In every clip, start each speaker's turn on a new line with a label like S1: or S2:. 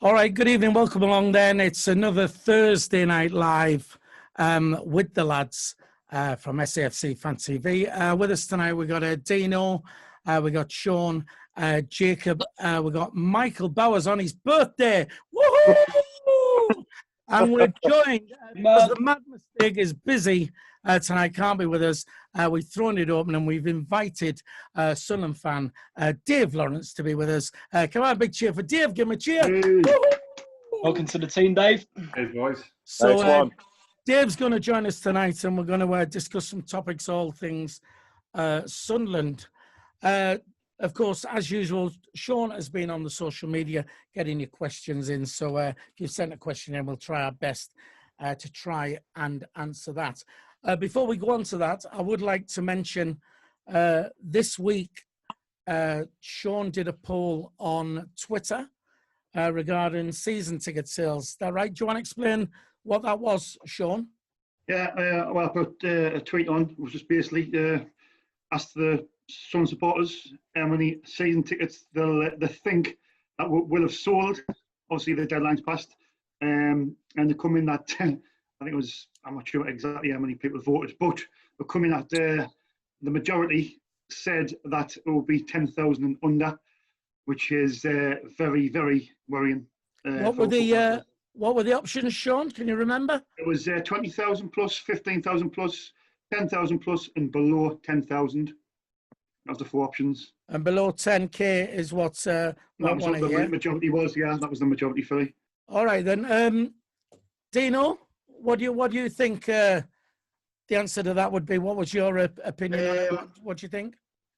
S1: All right, good evening. Welcome along then. It's another Thursday night live with the lads from SAFC Fan TV. With us tonight, we got Dino, we got Sean, Jacob, we got Michael Bowers on his birthday. Woohoo! And we're joined, because the Mad Mistake is busy tonight, can't be with us. We've thrown it open and we've invited Sunderland fan Dave Lawrence to be with us. Come on, big cheer for Dave. Give him a cheer.
S2: Hey. Welcome to the team, Dave.
S3: Hey, boys.
S1: So Dave's going to join us tonight and we're going to discuss some topics, all things Sunderland. Of course, as usual, Sean has been on the social media getting your questions in. So if you've sent a question in, we'll try our best to try and answer that. Before we go on to that, I would like to mention this week, Sean did a poll on Twitter regarding season ticket sales. Is that right? Do you want to explain what that was, Sean?
S2: Yeah, well, I put a tweet on, which was basically asked the Sun supporters how many season tickets they think that will have sold. Obviously, the deadline's passed, and they come in that I think it was, I'm not sure exactly how many people voted, but they come in at the majority said that it will be 10,000 and under, which is very, very worrying.
S1: What were the options, Sean? Can you remember?
S2: It was 20,000 plus, 15,000 plus, 10,000 plus, and below 10,000. That was the four options.
S1: And below 10K is what
S2: that was what the majority was. Yeah, that was the majority for me.
S1: All right then, Dino, what do you think the answer to that would be? What was your opinion on it? What do you think?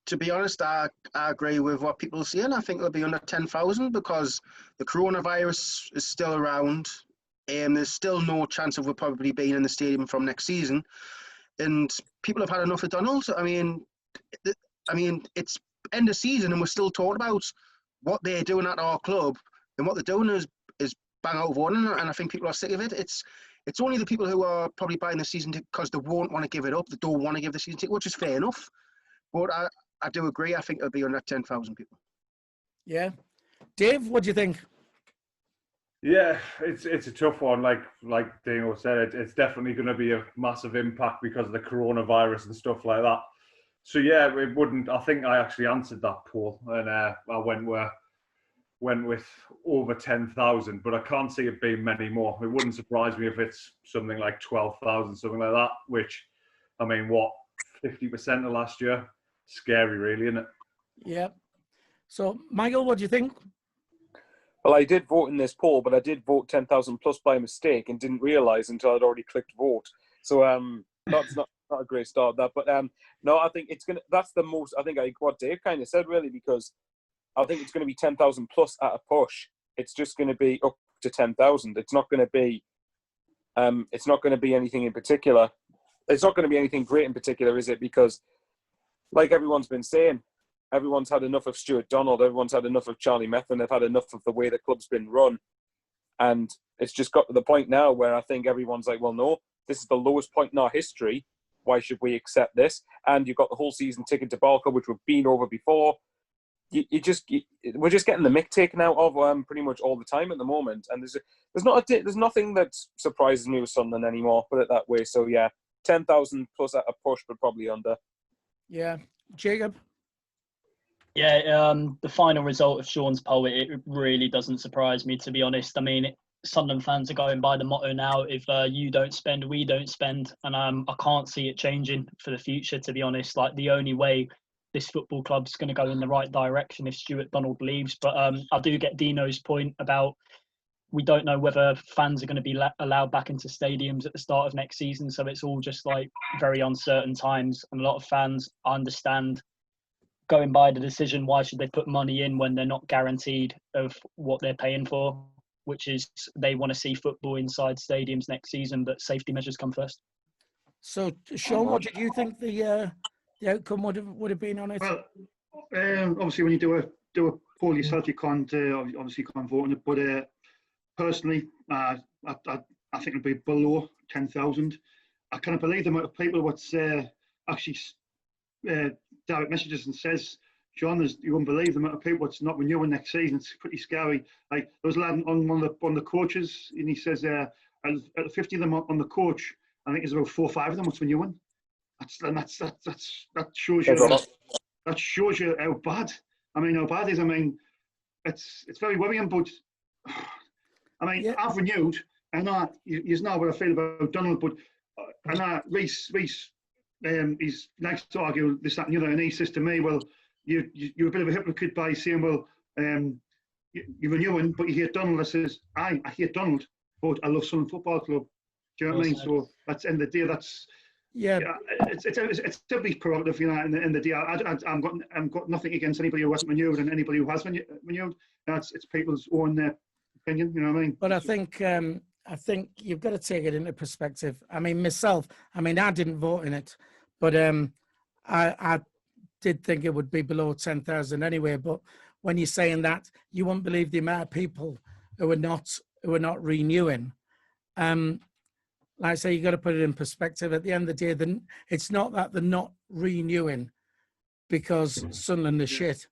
S4: To be honest, I agree with what people are saying. I think it'll be under 10,000 because the coronavirus is still around, and there's still no chance of we'll probably being in the stadium from next season. And people have had enough of Donald. I mean, it's end of season, and we're still talking about what they're doing at our club, and what they're doing is bang out of warning. And I think people are sick of it. It's only the people who are probably buying the season ticket because they won't want to give it up. They don't want to give the season ticket, which is fair enough. But I do agree. I think it'll be under 10,000 people.
S1: Yeah, Dave, what do you think?
S3: Yeah, it's a tough one. Like Dino said, it's definitely going to be a massive impact because of the coronavirus and stuff like that. So yeah, it wouldn't. I think I actually answered that poll, and I went with over 10,000. But I can't see it being many more. It wouldn't surprise me if it's something like 12,000, something like that. Which, I mean, what 50% of last year? Scary, really, isn't it?
S1: Yeah. So, Michael, what do you think?
S5: Well, I did vote in this poll, but I did vote 10,000 plus by mistake and didn't realise until I'd already clicked vote. So that's not a great start, that. But no, I think it's gonna. That's the most. I think what Dave kind of said, really, because I think it's going to be 10,000 plus at a push. It's just going to be up to 10,000. It's not going to be. It's not going to be anything in particular. It's not going to be anything great in particular, is it? Because, like everyone's been saying, everyone's had enough of Stuart Donald. Everyone's had enough of Charlie Methven. They've had enough of the way the club's been run. And it's just got to the point now where I think everyone's like, well, no, this is the lowest point in our history. Why should we accept this? And you've got the whole season ticket debacle, which we've been over before. We're just getting the mick taken out of pretty much all the time at the moment. And there's nothing that surprises me with Sunderland anymore, put it that way. So, yeah, 10,000 plus at a push, but probably under.
S1: Yeah. Jacob?
S6: Yeah, the final result of Sean's poll, it really doesn't surprise me, to be honest. I mean, Sunderland fans are going by the motto now, if you don't spend, we don't spend. And I can't see it changing for the future, to be honest. Like, the only way this football club's going to go in the right direction if Stuart Donald leaves. But I do get Dino's point about we don't know whether fans are going to be allowed back into stadiums at the start of next season. So it's all just like very uncertain times. And a lot of fans, I understand, going by the decision, why should they put money in when they're not guaranteed of what they're paying for, which is they want to see football inside stadiums next season, but safety measures come first.
S1: So, Sean, what did you think the outcome would have been on it?
S2: Well, obviously, when you do a poll yourself, you can't obviously you can't vote on it. But personally, I think it'll be below 10,000. I can't believe the amount of people what's actually direct messages and says, John, you wouldn't believe the amount of people that's not renewing next season. It's pretty scary. Like there was a lad on one of the coaches, and he says, out of 50 of them on the coach, I think there's about 4 or 5 of them that's renewing. That shows you how bad. I mean, how bad it is. I mean, it's very worrying. But I mean, yeah. I've renewed, and you know what I feel about Donald. But and Reece, he's nice to argue this, that, and the other, and he says to me, well, you're a bit of a hypocrite by saying, well, you're renewing, but you hate Donald. I says, I hate Donald, but I love Sunderland Football Club. Do you know what I mean? So that's end of the day. That's it's everybody's prerogative, you know. In the day, I've got nothing against anybody who hasn't renewed and anybody who has renewed. It's people's own opinion. You know what I mean?
S1: But I think you've got to take it into perspective. I mean, myself. I mean, I didn't vote in it, but I did think it would be below 10,000 anyway. But when you're saying that, you won't believe the amount of people who are not renewing. Like I say, you got to put it in perspective. At the end of the day, then it's not that they're not renewing because Sunderland is shit.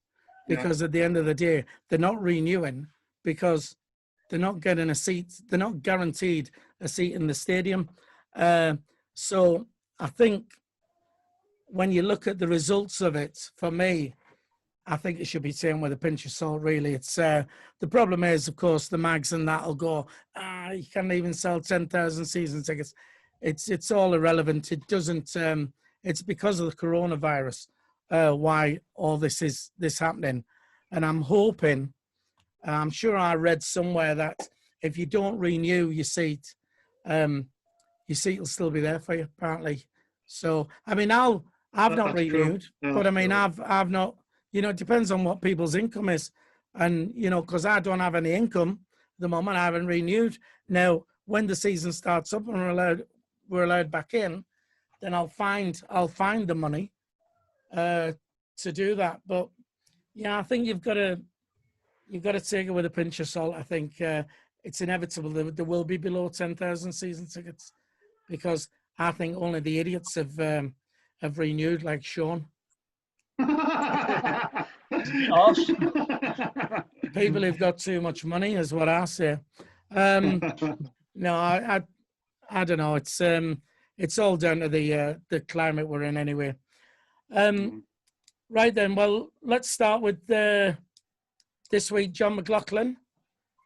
S1: Because at the end of the day, they're not renewing because they're not getting a seat. They're not guaranteed a seat in the stadium. So I think when you look at the results of it, for me, I think it should be taken with a pinch of salt, really. It's the problem is, of course, the mags and that'll go, you can't even sell 10,000 season tickets. It's all irrelevant. It doesn't, it's because of the coronavirus why all this is happening. And I'm hoping, I'm sure I read somewhere that if you don't renew your seat will still be there for you, apparently. So, I mean, I've not renewed, but I mean, I've not, you know, it depends on what people's income is. And, you know, because I don't have any income at the moment, I haven't renewed. Now, when the season starts up and we're allowed back in, then I'll find the money to do that. But yeah, I think you've got to take it with a pinch of salt. I think it's inevitable that there will be below 10,000 season tickets because I think only the idiots have renewed, like Sean. People who've got too much money is what I say. No, I don't know. It's all down to the climate we're in anyway. Right then. Well, let's start with this week. John McLaughlin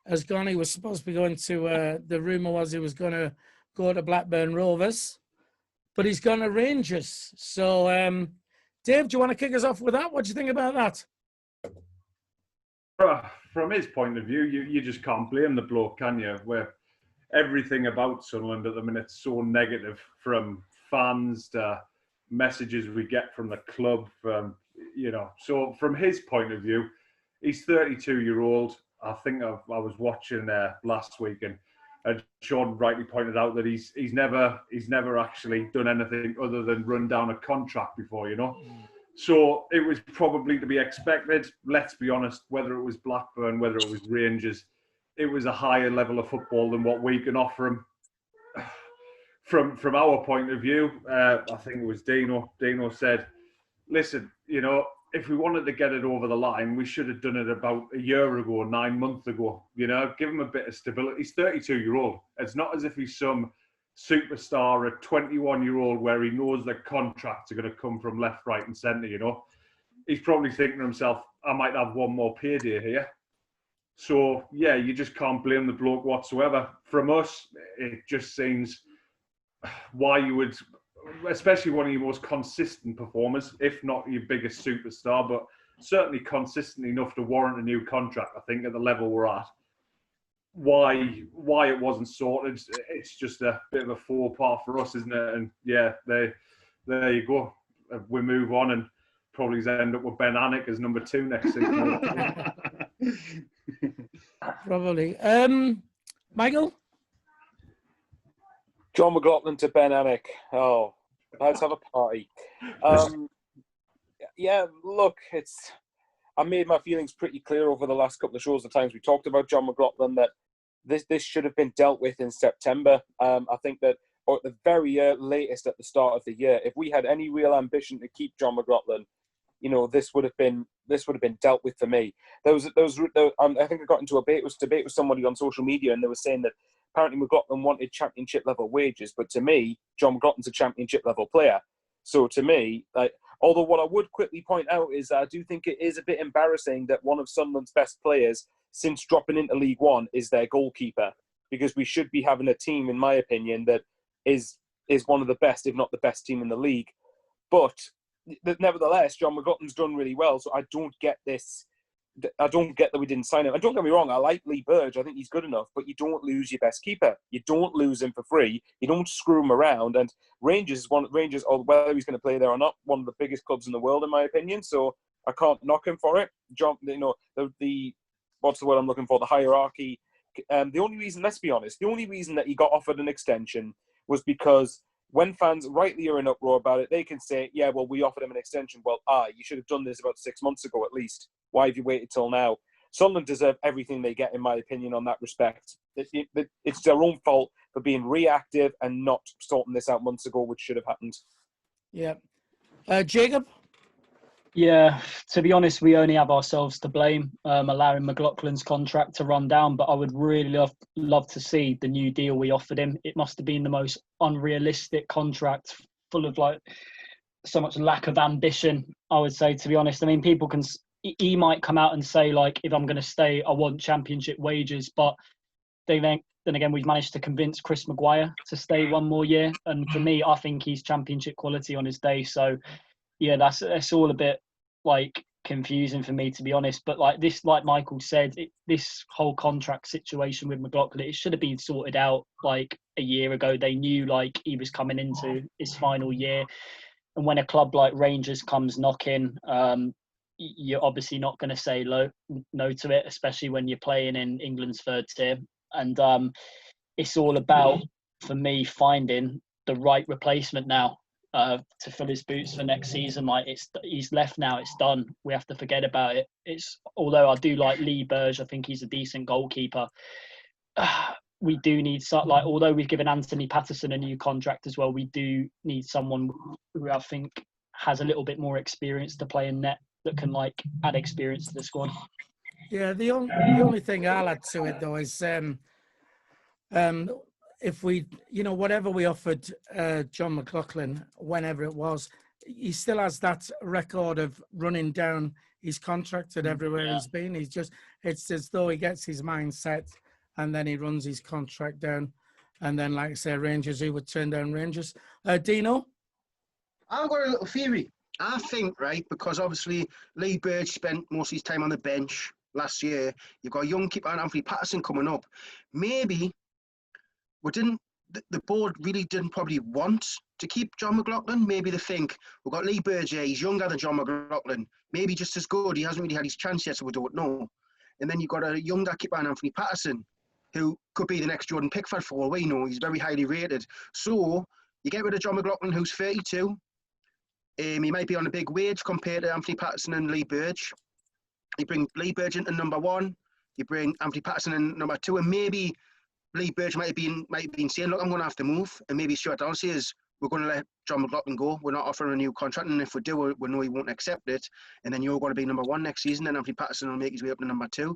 S1: has gone. He was supposed to be going to. The rumor was he was going to go to Blackburn Rovers, but he's gone to Rangers. So, Dave, do you want to kick us off with that? What do you think about that?
S3: From his point of view, you just can't blame the bloke, can you? Where everything about Sunderland at the minute is so negative, from fans to messages we get from the club. You know, so from his point of view, he's 32-year-old. I think I was watching last week, and Sean rightly pointed out that he's never actually done anything other than run down a contract before, you know. So it was probably to be expected. Let's be honest, whether it was Blackburn, whether it was Rangers, it was a higher level of football than what we can offer him. From our point of view, I think it was Dino. Dino said, listen, you know, if we wanted to get it over the line, we should have done it about a year ago, 9 months ago. You know, give him a bit of stability. He's 32-year-old. It's not as if he's some superstar, a 21-year-old where he knows that contracts are going to come from left, right and centre, you know. He's probably thinking to himself, I might have one more payday here. So, yeah, you just can't blame the bloke whatsoever. From us, it just seems why you would, especially one of your most consistent performers, if not your biggest superstar, but certainly consistent enough to warrant a new contract, I think, at the level we're at. Why it wasn't sorted, it's just a bit of a faux pas for us, isn't it? And yeah, there you go. We move on and probably end up with Ben Anik as number 2 next season.
S1: Probably. Michael?
S5: John McLaughlin to Ben Anik. Oh, let's have a party. Yeah, look, I made my feelings pretty clear over the last couple of shows, the times we talked about John McLaughlin, that this should have been dealt with in September. I think that, or at the very latest at the start of the year, if we had any real ambition to keep John McLaughlin, this would have been dealt with for me. I think I got into a debate with somebody on social media, and they were saying that apparently McLaughlin wanted championship level wages, but to me, John McLaughlin's a championship level player. So to me, although what I would quickly point out is I do think it is a bit embarrassing that one of Sunderland's best players since dropping into League One is their goalkeeper, because we should be having a team, in my opinion, that is one of the best, if not the best team in the league. But nevertheless, John McLaughlin's done really well, so I don't get this. I don't get that we didn't sign him. And don't get me wrong, I like Lee Burge. I think he's good enough, but you don't lose your best keeper. You don't lose him for free. You don't screw him around. And Rangers, or whether he's going to play there or not, one of the biggest clubs in the world, in my opinion. So I can't knock him for it. John, the what's the word I'm looking for? The hierarchy. The only reason, let's be honest, the only reason that he got offered an extension was because when fans rightly are in uproar about it, they can say, yeah, well, we offered him an extension. Well, you should have done this about 6 months ago at least. Why have you waited till now? Sunderland deserve everything they get, in my opinion, on that respect. It's their own fault for being reactive and not sorting this out months ago, which should have happened.
S1: Yeah. Jacob?
S6: Yeah, to be honest, we only have ourselves to blame, allowing McLaughlin's contract to run down. But I would really love to see the new deal we offered him. It must have been the most unrealistic contract, full of so much lack of ambition, I would say, to be honest. I mean, he might come out and say, if I'm going to stay, I want championship wages. But then again, we've managed to convince Chris Maguire to stay one more year. And for me, I think he's championship quality on his day. So, yeah, that's all a bit confusing for me, to be honest. But like Michael said, this whole contract situation with McLaughlin, it should have been sorted out a year ago. They knew he was coming into his final year. And when a club like Rangers comes knocking, you're obviously not going to say no to it, especially when you're playing in England's third tier. And it's all about, for me, finding the right replacement now to fill his boots for next season. He's left now, it's done. We have to forget about it. Although I do like Lee Burge, I think he's a decent goalkeeper. We do need although we've given Anthony Patterson a new contract as well, we do need someone who I think has a little bit more experience to play in net, that can add experience to the squad.
S1: Yeah, the only thing I'll add to it though is if we, whatever we offered John McLaughlin, whenever it was, he still has that record of running down his contract at everywhere he's been. It's as though he gets his mind set and then he runs his contract down. And then, like I say, Rangers, he would turn down Rangers. Dino?
S4: I've got a little theory. I think, because obviously Lee Burge spent most of his time on the bench last year. You've got a young keeper, Anthony Patterson, coming up. Maybe the board really didn't probably want to keep John McLaughlin. Maybe they think, we've got Lee Burge here, he's younger than John McLaughlin. Maybe just as good. He hasn't really had his chance yet, so we don't know. And then you've got a younger keeper, Anthony Patterson, who could be the next Jordan Pickford for all we know. He's very highly rated. So you get rid of John McLaughlin, who's 32. He might be on a big wage compared to Anthony Patterson and Lee Burge. You bring Lee Burge into number one. You bring Anthony Patterson in number two, and maybe Lee Burge might have been saying, "Look, I'm going to have to move." And maybe Stuart Dallas says, "We're going to let John McLaughlin go. We're not offering a new contract, and if we do, we know he won't accept it. And then you're going to be number one next season, and Anthony Patterson will make his way up to number two."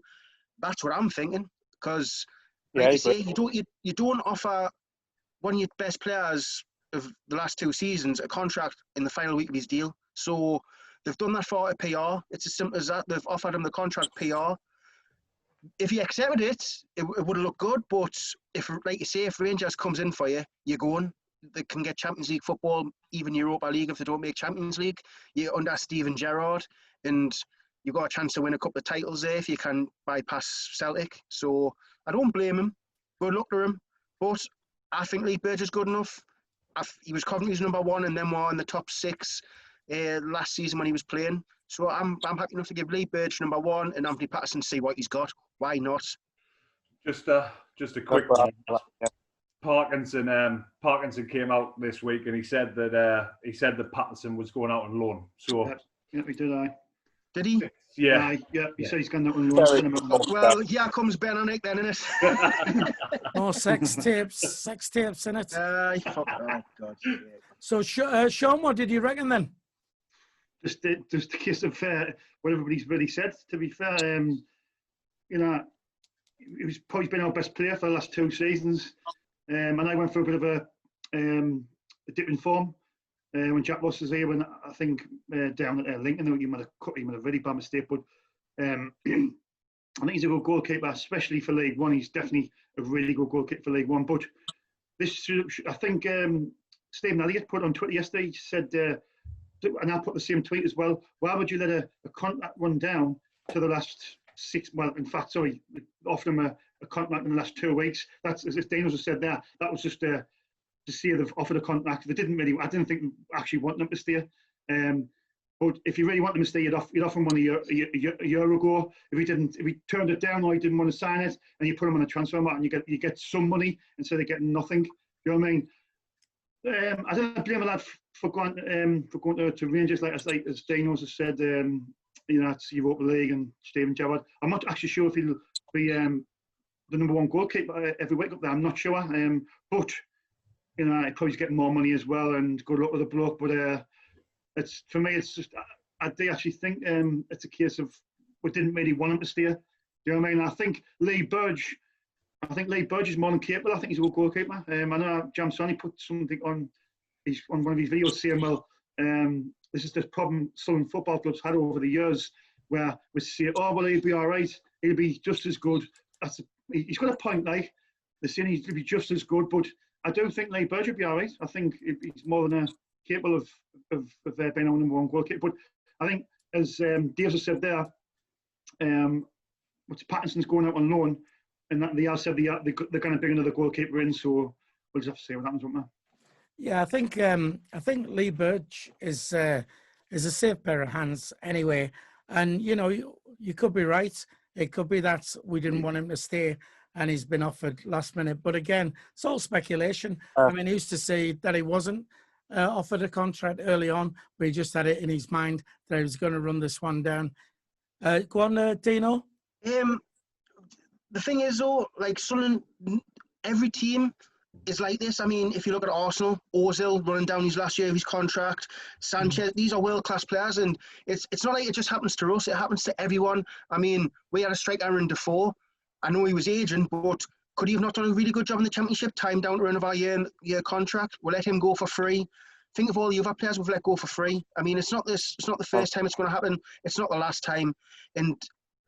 S4: That's what I'm thinking, because you say, you don't offer one of your best players of the last 2 seasons a contract in the final week of his deal. So they've done that for a PR. It's as simple as that. They've offered him the contract PR. If he accepted it, it would have looked good. But if, like you say, if Rangers comes in for you, you're going. They can get Champions League football, even Europa League if they don't make Champions League. You're under Steven Gerrard, and you've got a chance to win a couple of titles there if you can bypass Celtic. So I don't blame him. Good luck to him. But I think Lee Burge is good enough. He was Coventry's number one, and then we're in the top 6 last season when he was playing. So I'm happy enough to give Lee Burge number one and Anthony Patterson see what he's got. Why not?
S3: Just a quick one. Parkinson came out this week and he said that Patterson was going out on loan. So
S2: yeah, he did.
S4: Did he?
S3: Yeah.
S2: He said he's going out on loan.
S4: Well, here comes Ben on it then, innit?
S1: Oh, sex tips in it.
S4: Fuck, oh, God.
S1: So, Sean, what did you reckon then?
S2: just a case of what everybody's really said. To be fair, you know, he's probably been our best player for the last 2 seasons, and I went through a bit of a dip in form when Jack Ross was here. When I think down at Lincoln, he made a very bad mistake, but I think he's a good goalkeeper, especially for League One. He's definitely a really good goalkeeper for League One. But this, I think, Stephen Elliott put on Twitter yesterday. He said, and I put the same tweet as well. Why would you let a contract run down to the last 6? Well, in fact, sorry, offer him a contract in the last 2 weeks. That's, as Daniels has said there, that was just to see they've offered a contract. They didn't really. I didn't think they actually want them to stay. But if you really want them to stay, you'd offer him one a year ago. If he turned it down or he didn't want to sign it, and you put him on a transfer market, and you get some money instead of getting nothing. You know what I mean? I don't blame a lad for going to Rangers, like as Daniels has said. You know, it's Europa League and Steven Gerrard. I'm not actually sure if he'll be the number 1 goalkeeper every week up there. I'm not sure. But you know, he'll probably get more money as well, and good luck with the bloke. But it's, for me, it's just I do actually think it's a case of we didn't really want him to stay. Do you know what I mean? I think Lee Burge is more than capable. I think he's a good goalkeeper. I know Jam Sonny put something on one of his videos saying, well, this is the problem Sunderland football clubs had over the years, where we say, oh, well, he'll be all right. He'll be just as good. He's got a point, like. They're saying he'll be just as good, but I don't think Lee Burge will be all right. I think he's more than capable of being our number 1 goalkeeper. But I think, as Dave has said there, Pattinson's going out on loan, and that they have said they're going to bring another goalkeeper in, so we'll just have to see what happens, won't we?
S1: Yeah, I think Lee Burge is a safe pair of hands anyway. And you know, you could be right. It could be that we didn't want him to stay, and he's been offered last minute. But again, it's all speculation. I mean, he used to say that he wasn't offered a contract early on, but he just had it in his mind that he was going to run this one down. Go on, Dino.
S4: The thing is, though, like Sunderland, every team is like this. I mean, if you look at Arsenal, Ozil running down his last year of his contract, Sanchez, these are world-class players, and it's not like it just happens to us, it happens to everyone. I mean, we had a striker in Defoe. I know he was aging, but could he have not done a really good job in the Championship? Time down to another year contract. We'll let him go for free. Think of all the other players we've let go for free. I mean, it's not the first time it's going to happen. It's not the last time. And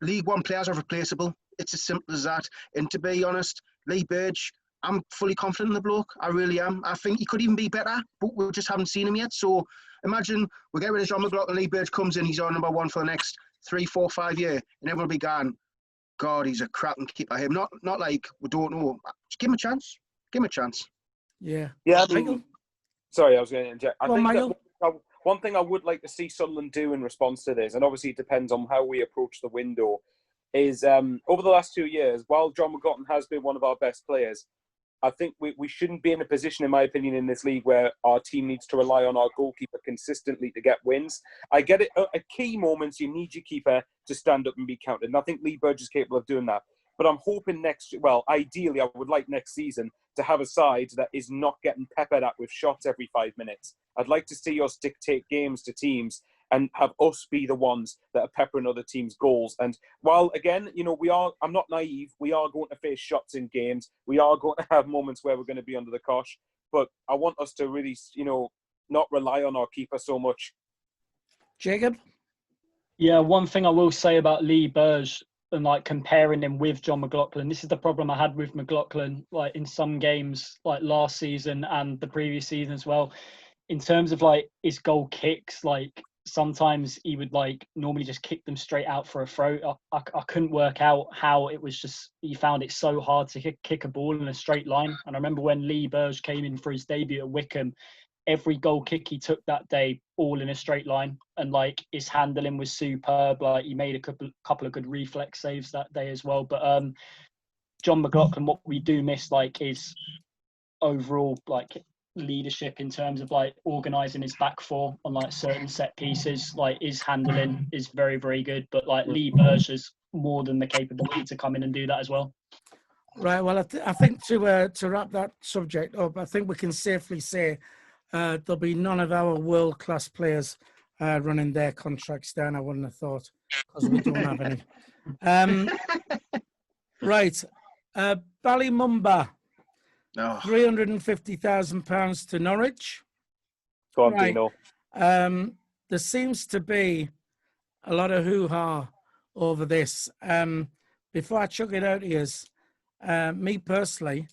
S4: League One players are replaceable. It's as simple as that. And to be honest, Lee Burge, I'm fully confident in the bloke. I really am. I think he could even be better, but we just haven't seen him yet. So imagine we get rid of John McLaughlin, Lee Burge comes in, he's our number 1 for the next 3, 4, 5 years, and everyone will be gone, God, he's a cracking keeper. Him, not like we don't know. Just give him a chance. Give him a chance.
S1: Yeah.
S5: Yeah.
S1: Michael?
S5: Sorry, I was going to interject. I think
S1: Michael?
S5: that one thing I would like to see Sunderland do in response to this, and obviously it depends on how we approach the window, is over the last 2 years, while John McLaughlin has been one of our best players, I think we shouldn't be in a position, in my opinion, in this league where our team needs to rely on our goalkeeper consistently to get wins. I get it. At key moments, you need your keeper to stand up and be counted. And I think Lee Burge is capable of doing that. But I'm hoping ideally, I would like next season to have a side that is not getting peppered at with shots every 5 minutes. I'd like to see us dictate games to teams and have us be the ones that are peppering other teams' goals. And while, again, you know, I'm not naive, we are going to face shots in games. We are going to have moments where we're going to be under the cosh. But I want us to really, you know, not rely on our keeper so much.
S1: Jacob?
S6: Yeah, one thing I will say about Lee Burge and like comparing him with John McLaughlin, this is the problem I had with McLaughlin, like in some games, like last season and the previous season as well. In terms of like his goal kicks, like sometimes he would like normally just kick them straight out for a throw. I couldn't work out how it was just, he found it so hard to kick a ball in a straight line. And I remember when Lee Burge came in for his debut at Wickham, every goal kick he took that day, all in a straight line. And like his handling was superb. Like he made a couple of good reflex saves that day as well. But John McLaughlin, what we do miss like is overall like leadership in terms of like organising his back four on like certain set pieces. Like his handling is very, very good, but like Lee Burge has more than the capability to come in and do that as well.
S1: Right. Well, I think to wrap that subject up, I think we can safely say there'll be none of our world-class players running their contracts down. I wouldn't have thought, because we don't have any. Right. Ballymumba,
S4: No.
S1: £350,000 to Norwich.
S5: Go on,
S1: Right.
S5: Dino.
S1: There seems to be a lot of hoo-ha over this. Before I chuck it out to you, me personally,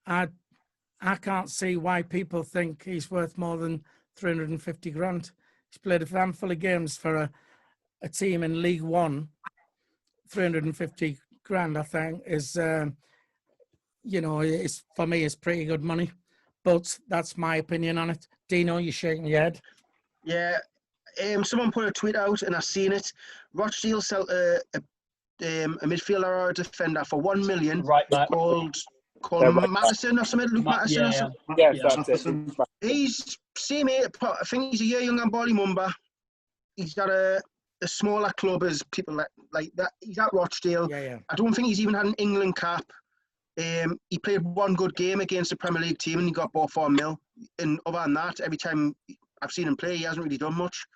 S1: I can't see why people think he's worth more than 350 grand. He's played a handful of games for a team in League One. 350 grand, I think, is, is, for me, is pretty good money. But that's my opinion on it. Dino, you're shaking your head.
S4: Yeah. Someone put a tweet out and I've seen it. Rochdale sell a midfielder or a defender for 1 million.
S6: Right back.
S4: Called
S5: right
S4: Matheson or something. Luke Matheson or something.
S5: Yeah,
S6: Yeah.
S5: that's it.
S4: He's same age. I think he's a year younger than Ballymumba. He's got a smaller club as people like that. He's at Rochdale.
S1: Yeah.
S4: I don't think he's even had an England cap. He played one good game against the Premier League team and he got bought for $1 million. And other than that, every time I've seen him play, he hasn't really done much.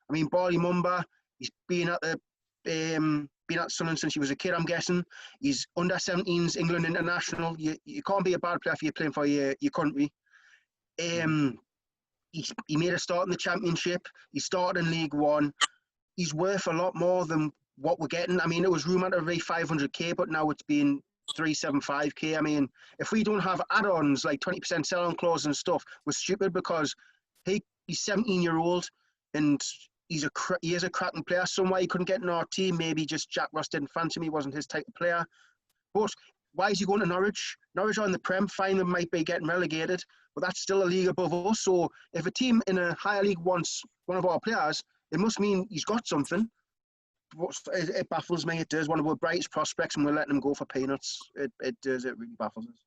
S4: I mean, Ballymumba, he's been at Sunderland since he was a kid, I'm guessing. He's under 17s England international. You can't be a bad player if you're playing for your country. He made a start in the Championship. He started in League One. He's worth a lot more than what we're getting. I mean, it was rumoured to be 500k, but now it's been 375k. I mean, if we don't have add-ons like 20% sell-on clause and stuff, we're stupid because he's 17-year-old and he is a cracking player. Somewhere he couldn't get in our team. Maybe just Jack Ross didn't fancy him. He wasn't his type of player. But why is he going to Norwich? Norwich are in the Prem. Fine, they might be getting relegated, but that's still a league above us. So if a team in a higher league wants one of our players, it must mean he's got something. It baffles me. It does. One of our brightest prospects, and we're letting him go for peanuts. It does. It really baffles us.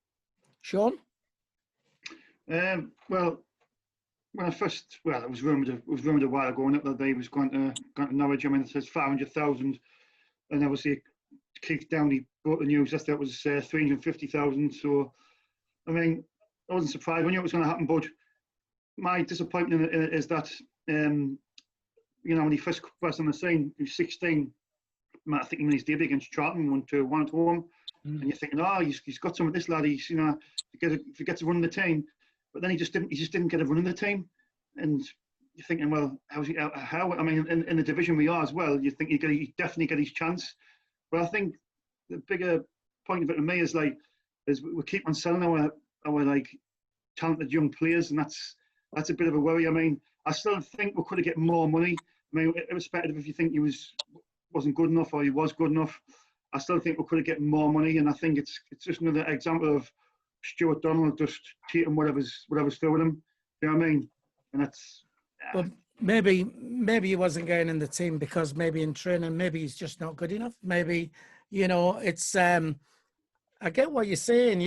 S1: Sean?
S2: Well, when it was rumoured a while ago that they was going to Norwich. I mean, it says 500,000, and obviously Keith Downey brought the news that was 350,000. So, I mean, I wasn't surprised. We knew it was going to happen, but my disappointment in it is that, when he first burst on the scene, he was 16. I think he made his debut against Charlton, 1-1, and you're thinking, he's got some of this lad. He's if he gets a run in the team, but then he just didn't get a run in the team, and you're thinking, well, how? I mean, in the division we are as well, you think he definitely get his chance, but I think the bigger point of it to me is we keep on selling our like talented young players, and that's a bit of a worry. I mean, I still think we could have get more money. I mean, irrespective if you think he wasn't good enough or he was good enough, I still think we could have get more money. And I think it's just another example of Stuart Donald just taking whatever's thrown him. You know what I mean? And that's.
S1: But maybe he wasn't getting in the team because maybe in training, maybe he's just not good enough. Maybe, it's. I get what you're saying.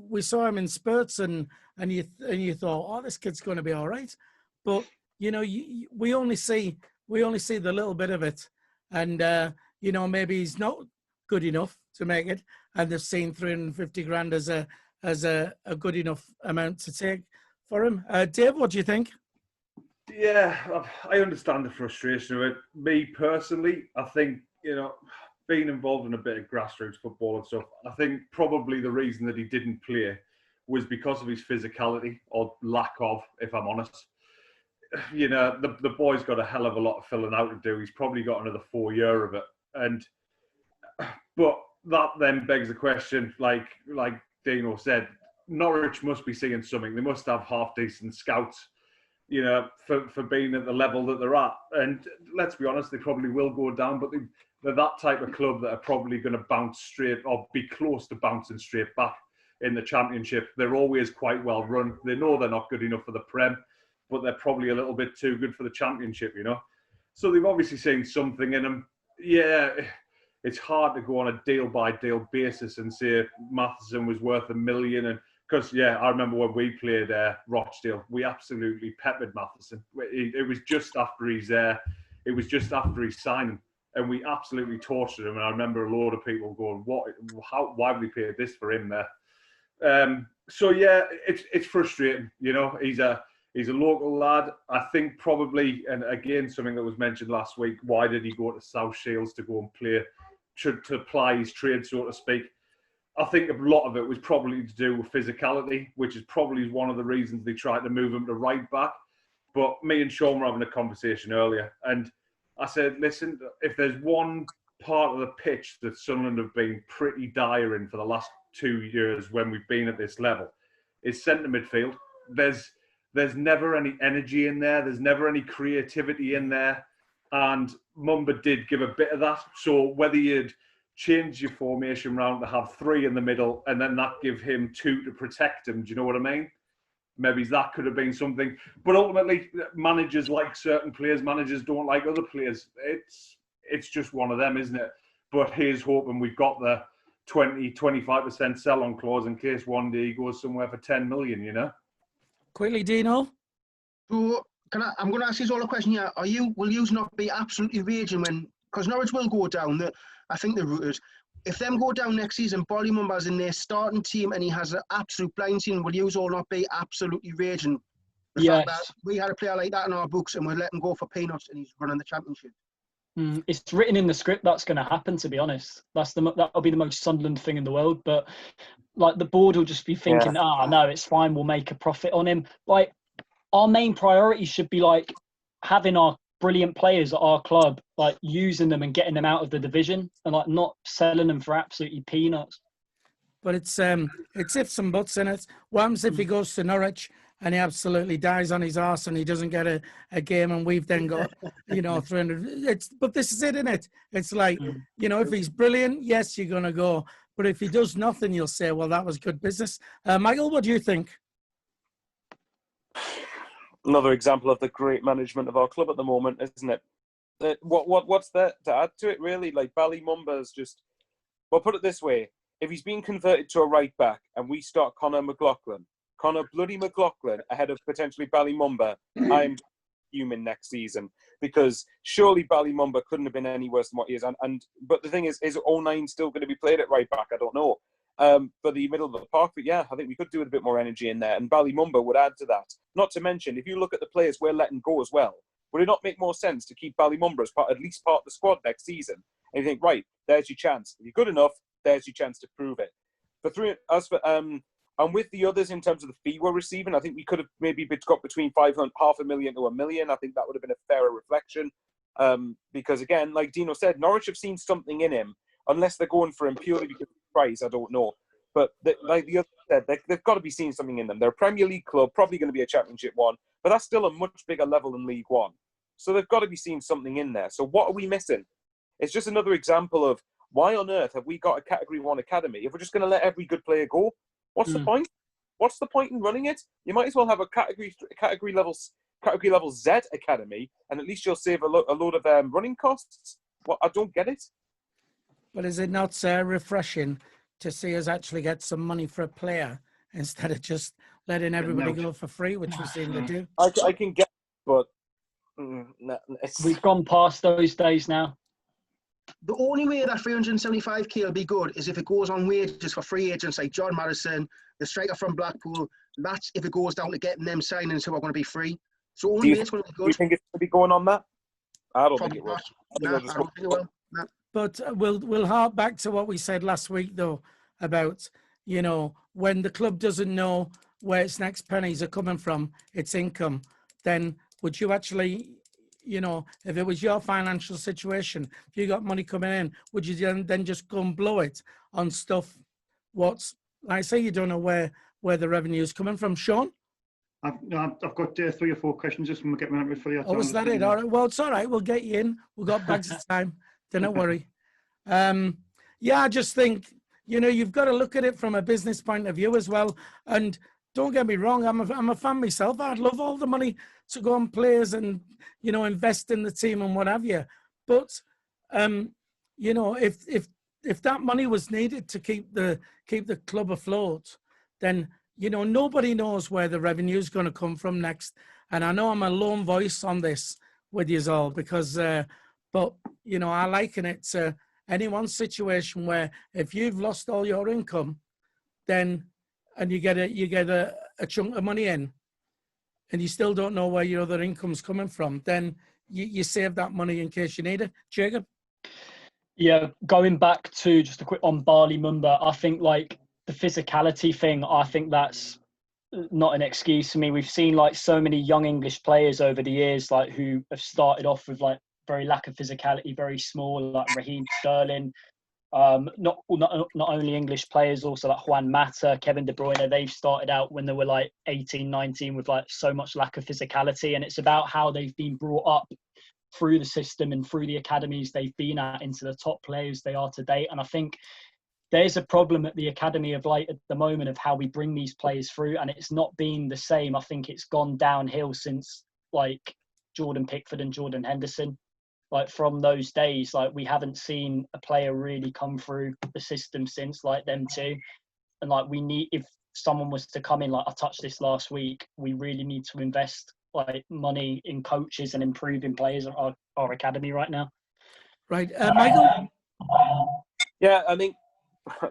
S1: We saw him in spurts, and you thought, this kid's going to be all right. But we only see the little bit of it, and maybe he's not good enough to make it, and they've seen 350 grand as a good enough amount to take for him. Dave, what do you think?
S3: Yeah, I understand the frustration of it. Me personally, I think being involved in a bit of grassroots football and stuff, I think probably the reason that he didn't play was because of his physicality or lack of, if I'm honest. The boy's got a hell of a lot of filling out to do. He's probably got another 4 years of it, but that then begs the question, like Dino said, Norwich must be seeing something. They must have half decent scouts, for being at the level that they're at. And let's be honest, they probably will go down, but they're that type of club that are probably going to bounce straight or be close to bouncing straight back in the Championship. They're always quite well run. They know they're not good enough for the Prem, but they're probably a little bit too good for the Championship, So they've obviously seen something in them. Yeah, it's hard to go on a deal-by-deal basis and say Matheson was worth $1 million. And because, I remember when we played Rochdale, we absolutely peppered Matheson. It was just after his signing, and we absolutely tortured him. And I remember a load of people going, why have we paid this for him there? It's frustrating. He's a local lad. I think probably, and again, something that was mentioned last week, why did he go to South Shields to go and play, to apply his trade, so to speak? I think a lot of it was probably to do with physicality, which is probably one of the reasons they tried to move him to right back. But me and Sean were having a conversation earlier, and I said, listen, if there's one part of the pitch that Sunderland have been pretty dire in for the last 2 years when we've been at this level, is centre midfield. There's never any energy in there. There's never any creativity in there. And Mumba did give a bit of that. So whether you'd change your formation round to have 3 in the middle and then that give him 2 to protect him, do you know what I mean? Maybe that could have been something. But ultimately, managers like certain players. Managers don't like other players. It's just one of them, isn't it? But here's hoping we've got the 20-25% sell-on clause in case one day he goes somewhere for 10 million, you know?
S1: Quickly, Dino.
S4: So I'm going to ask you all a question here. Will you not be absolutely raging when, because Norwich will go down, I think the route is, if them go down next season, Bolly Mumba's in their starting team and he has an absolute blind season, will you all not be absolutely raging? The fact that we had a player like that in our books and we let him go for peanuts and he's running the championship.
S6: It's written in the script that's going to happen, to be honest. That'll be the most Sunderland thing in the world. But like the board will just be thinking, no, it's fine, we'll make a profit on him. Like our main priority should be like having our brilliant players at our club, like using them and getting them out of the division, and like not selling them for absolutely peanuts.
S1: But it's ifs and buts in it. What happens if he goes to Norwich and he absolutely dies on his arse and he doesn't get a game, and we've then got 300? But this is it, isn't it? It's like if he's brilliant, yes, you're gonna go. But if he does nothing, you'll say, well, that was good business. Michael, what do you think?
S5: Another example of the great management of our club at the moment, isn't it? What's there to add to it, really? Like, Ballymumba's just... Well, put it this way. If he's been converted to a right back and we start Connor bloody McLaughlin ahead of potentially Ballymumba, I'm human next season, because surely Ballymumba couldn't have been any worse than what he is. But the thing is 09 still going to be played at right back? I don't know. For the middle of the park, but yeah, I think we could do with a bit more energy in there, and Ballymumba would add to that. Not to mention, if you look at the players we're letting go as well, would it not make more sense to keep Ballymumba as at least part of the squad next season? And you think, right, there's your chance. If you're good enough, there's your chance to prove it. And with the others, in terms of the fee we're receiving, I think we could have maybe got between $500,000 to $1 million. I think that would have been a fairer reflection. Because again, like Dino said, Norwich have seen something in him, unless they're going for him purely because of the price, I don't know. But like the other said, they've got to be seeing something in them. They're a Premier League club, probably going to be a Championship one, but that's still a much bigger level than League One. So they've got to be seeing something in there. So what are we missing? It's just another example of why on earth have we got a Category 1 academy if we're just going to let every good player go? What's the point? What's the point in running it? You might as well have a category level Z academy, and at least you'll save a load of running costs. Well, I don't get it.
S1: But is it not refreshing to see us actually get some money for a player instead of just letting everybody go for free, which we seem to do?
S5: I can get it, but
S6: we've gone past those days now.
S4: The only way that 375k will be good is if it goes on wages for free agents like John Madison, the striker from Blackpool. That's if it goes down to getting them signings who are going to be free. So only way it's going to be good.
S5: Do you think it's going to be going on that? I don't think it will.
S4: I don't think it will. No.
S1: But we'll hark back to what we said last week, though, about, when the club doesn't know where its next pennies are coming from, its income, then would you actually, if it was your financial situation, if you got money coming in, would you then just go and blow it on stuff? I say you don't know where the revenue is coming from, Sean?
S2: I've got 3 or 4 questions just when we get ready for you.
S1: Oh, is that it? All right. Well, it's all right. We'll get you in. We've got bags of time. Don't worry. I just think, you've got to look at it from a business point of view as well. And don't get me wrong, I'm a fan myself. I'd love all the money to go on players and, invest in the team and what have you. But, if that money was needed to keep the club afloat, then, nobody knows where the revenue is going to come from next. And I know I'm a lone voice on this with you all because, but, I liken it to anyone's situation where if you've lost all your income, then, and you get a chunk of money in, and you still don't know where your other income's coming from, then you save that money in case you need it. Jacob?
S6: Yeah, going back to just a quick on Barley Mumba, I think like the physicality thing, I think that's not an excuse for me. We've seen like so many young English players over the years, like who have started off with like very lack of physicality, very small, like Raheem Sterling. Not only English players, also like Juan Mata, Kevin De Bruyne, they've started out when they were like 18, 19 with like so much lack of physicality. And it's about how they've been brought up through the system and through the academies they've been at into the top players they are today. And I think there's a problem at the academy of like at the moment of how we bring these players through, and it's not been the same. I think it's gone downhill since like Jordan Pickford and Jordan Henderson. Like from those days, like we haven't seen a player really come through the system since like them two. And like we need, if someone was to come in, like I touched this last week, we really need to invest like money in coaches and improving players at our academy right now.
S1: Right, Michael.
S5: Yeah, I mean,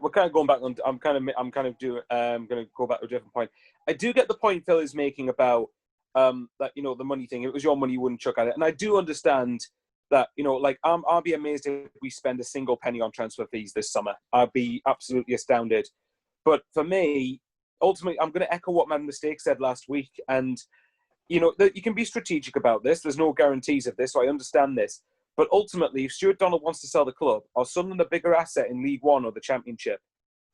S5: we're kind of going back on. I'm going to go back to a different point. I do get the point Phil is making about that, you know, the money thing. If it was your money, you wouldn't chuck at it, and I do understand that, you know, like I'll be amazed if we spend a single penny on transfer fees this summer. I'd be absolutely astounded. But for me, ultimately, I'm going to echo what Man Mistake said last week, and you know, you can be strategic about this. There's no guarantees of this, so I understand this. But ultimately, if Stuart Donald wants to sell the club, are Sunderland a bigger asset in League One or the Championship?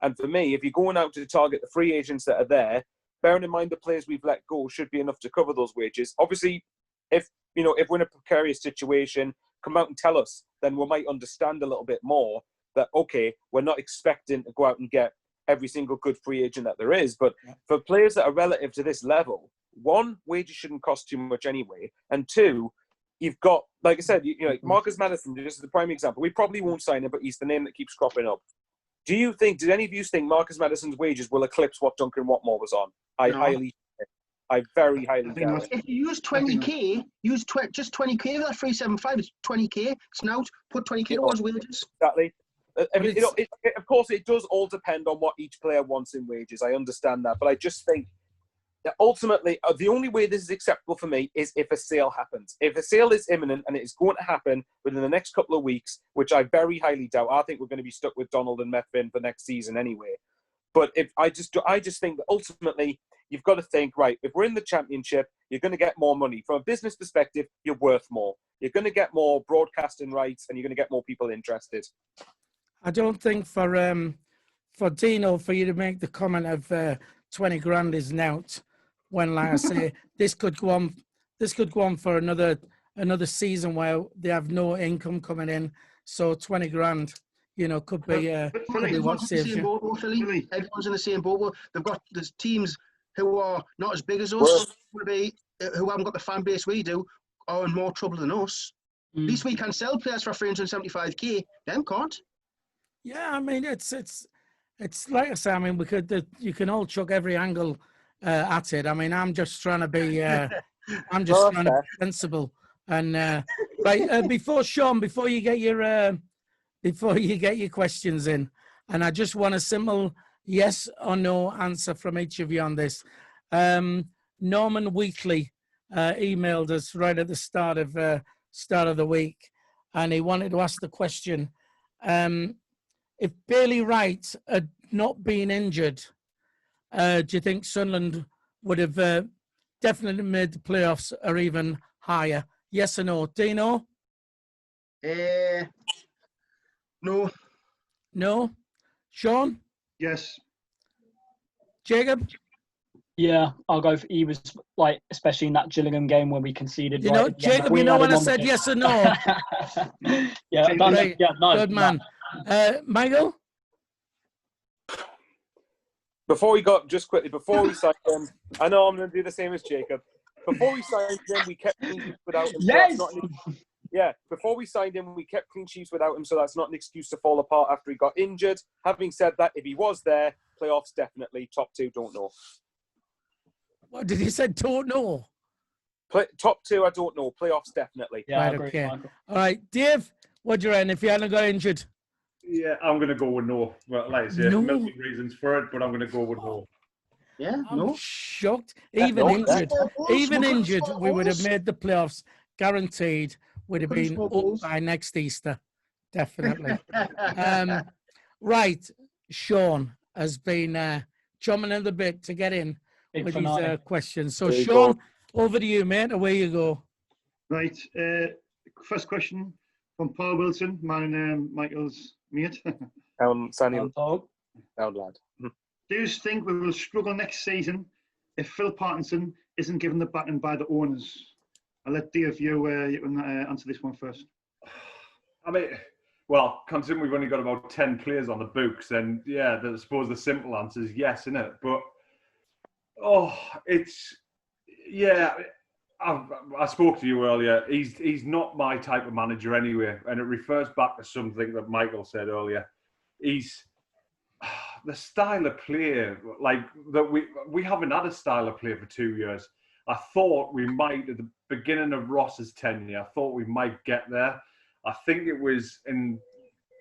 S5: And for me, if you're going out to target the free agents that are there, bearing in mind the players we've let go should be enough to cover those wages. Obviously, if we're in a precarious situation, come out and tell us, then we might understand a little bit more that, okay, we're not expecting to go out and get every single good free agent that there is. But for players that are relative to this level, one, wages shouldn't cost too much anyway. And two, you've got, like I said, you know, Marcus Maddison, this is the prime example. We probably won't sign him, but he's the name that keeps cropping up. Did any of you think Marcus Maddison's wages will eclipse what Duncan Watmore was on? I very highly doubt it.
S4: If you use 20k, just 20k of that 375 is 20k. It's now put 20k towards wages.
S5: Exactly. I mean, of course, it does all depend on what each player wants in wages. I understand that, but I just think that ultimately, the only way this is acceptable for me is if a sale happens. If a sale is imminent and it is going to happen within the next couple of weeks, which I very highly doubt. I think we're going to be stuck with Donald and Methvin for next season anyway. But if I just think that ultimately, you've got to think, right, if we're in the Championship, you're going to get more money. From a business perspective, you're worth more. You're going to get more broadcasting rights and you're going to get more people interested.
S1: I don't think for Dino, for you to make the comment of 20 grand is out, when, like I say, this could go on for another season where they have no income coming in. So 20 grand, you know, could be what saves you.
S4: Everyone's in the same boat. There's teams who are not as big as us, who haven't got the fan base we do, are in more trouble than us. At least we can sell players for 375k. Them can't.
S1: Yeah, I mean, it's like I say. I mean, you can all chuck every angle at it. I mean, I'm just trying to be sensible. And right, before you get your questions in, and I just want a simple yes or no answer from each of you on this. Norman Wheatley emailed us right at the start of the week, and he wanted to ask the question: if Bailey Wright had not been injured, do you think Sunderland would have definitely made the playoffs or even higher? Yes or no? Dino?
S4: No.
S1: No? Sean?
S2: Yes.
S1: Jacob?
S6: Yeah, I'll go. He was like, especially in that Gillingham game where we conceded.
S1: You know, Jacob, you know when I said yes or no?
S6: Yeah,
S1: right.
S6: no.
S1: Good man. Michael?
S5: Before we signed him, I know I'm going to do the same as Jacob. Before we signed him, we kept clean sheets without him.
S6: Yes!
S5: Before we signed him, we kept clean sheets without him, so that's not an excuse to fall apart after he got injured. Having said that, if he was there, playoffs definitely. Top two, don't know.
S1: What did he say? Don't know.
S5: Top two, I don't know. Playoffs definitely.
S6: Yeah,
S1: right, okay. All right, Dave, what do you reckon if you hadn't got injured?
S3: Yeah, I'm going to go with no. Well, like I said,
S1: No.
S3: million reasons for it, but I'm going to go with no.
S4: Yeah,
S1: I'm
S4: no.
S1: shocked.
S5: Yeah,
S1: Even
S5: no,
S1: injured, even
S4: We couldn't
S1: injured,
S4: score
S1: we would have
S4: goals.
S1: made the playoffs. Guaranteed, would have
S4: Couldn't
S1: been
S4: score
S1: up
S4: goals.
S1: by next Easter. Definitely. Right, Sean has been chomping at the bit to get in
S6: Big
S1: with
S6: finale.
S1: his questions. So,
S5: There you
S1: Sean,
S5: go.
S1: over to you, mate. Away you go.
S2: Right. First question from Paul Wilson, mine and Michael's mate.
S5: Sandy,
S6: Dog.
S5: down lad.
S2: Do you think we will struggle next season if Phil Parkinson isn't given the backing by the owners? I'll let Dave, you can answer this one first.
S3: I mean, well, considering we've only got about 10 players on the books, then yeah, I suppose the simple answer is yes, isn't it? But, I spoke to you earlier. He's not my type of manager anyway, and it refers back to something that Michael said earlier. He's the style of play, like that we haven't had a style of play for 2 years. I thought we might at the beginning of Ross's tenure. I thought we might get there. I think it was in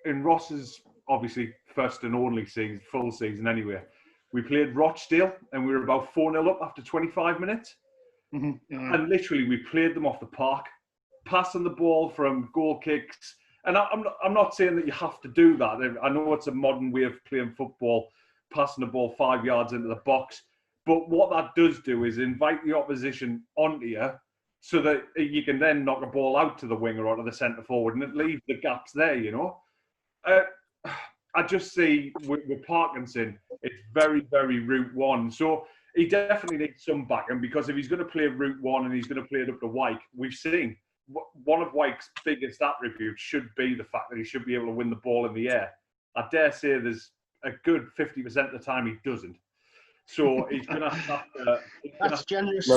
S3: Ross's obviously first and only season, full season anyway. We played Rochdale and we were about 4-0 up after 25 minutes.
S2: Mm-hmm.
S3: And literally we played them off the park, passing the ball from goal kicks. And I'm not saying that you have to do that. I know it's a modern way of playing football, passing the ball 5 yards into the box. But what that does do is invite the opposition onto you so that you can then knock a ball out to the winger or to the centre forward and it leaves the gaps there, you know. I just see with Parkinson, it's very, very route one. So he definitely needs some backing because if he's going to play route one and he's going to play it up to Wyke, we've seen one of Wyke's biggest attributes should be the fact that he should be able to win the ball in the air. I dare say there's a good 50% of the time he doesn't. So he's going to have to...
S4: That's generous.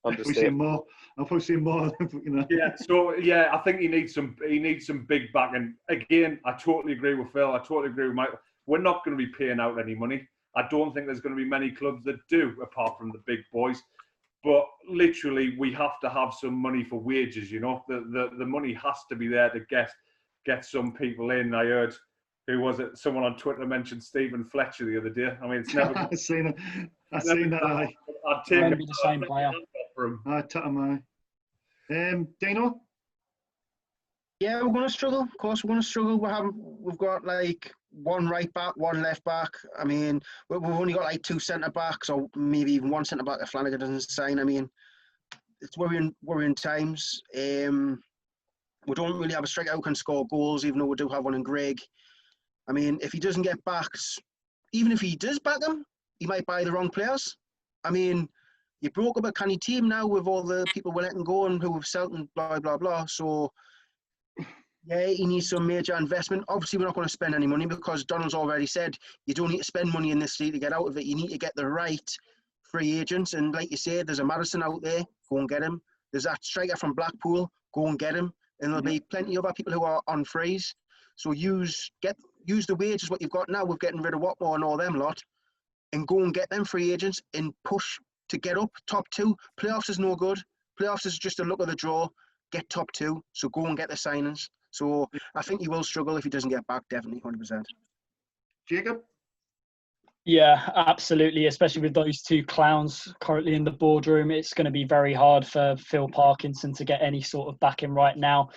S5: Understatement.
S2: I'll probably say more. You know.
S3: Yeah, so yeah, I think he needs some big backing. Again, I totally agree with Phil. I totally agree with Michael. We're not going to be paying out any money. I don't think there's going to be many clubs that do, apart from the big boys. But literally, we have to have some money for wages. You know, the money has to be there to get some people in. I heard, who was it? Someone on Twitter mentioned Stephen Fletcher the other day. I mean, it's never.
S2: I've seen it. I'd
S3: take
S6: Maybe the same player.
S2: Dino?
S4: Yeah, we're going to struggle. Of course, we're going to struggle. We've got like one right back, one left back. I mean, we've only got like two centre backs, or maybe even one centre back if Flanagan doesn't sign. I mean, it's worrying times. We don't really have a striker who can score goals, even though we do have one in Greg. I mean, if he doesn't get backs, even if he does back them, he might buy the wrong players. I mean, you broke up a canny team now with all the people we're letting go and who have sold and blah, blah, blah. So, yeah, he needs some major investment. Obviously, we're not going to spend any money because Donald's already said you don't need to spend money in this league to get out of it. You need to get the right free agents. And like you said, there's a Madison out there. Go and get him. There's that striker from Blackpool. Go and get him. And there'll be plenty of other people who are on frees. So use the wages what you've got now with getting rid of Watmore and all them lot, and go and get them free agents and push to get up top two. Playoffs is no good. Playoffs is just a look of the draw. Get top two. So go and get the signings. So I think he will struggle if he doesn't get back. Definitely, 100%.
S2: Jacob?
S6: Yeah, absolutely. Especially with those two clowns currently in the boardroom, it's going to be very hard for Phil Parkinson to get any sort of backing right now.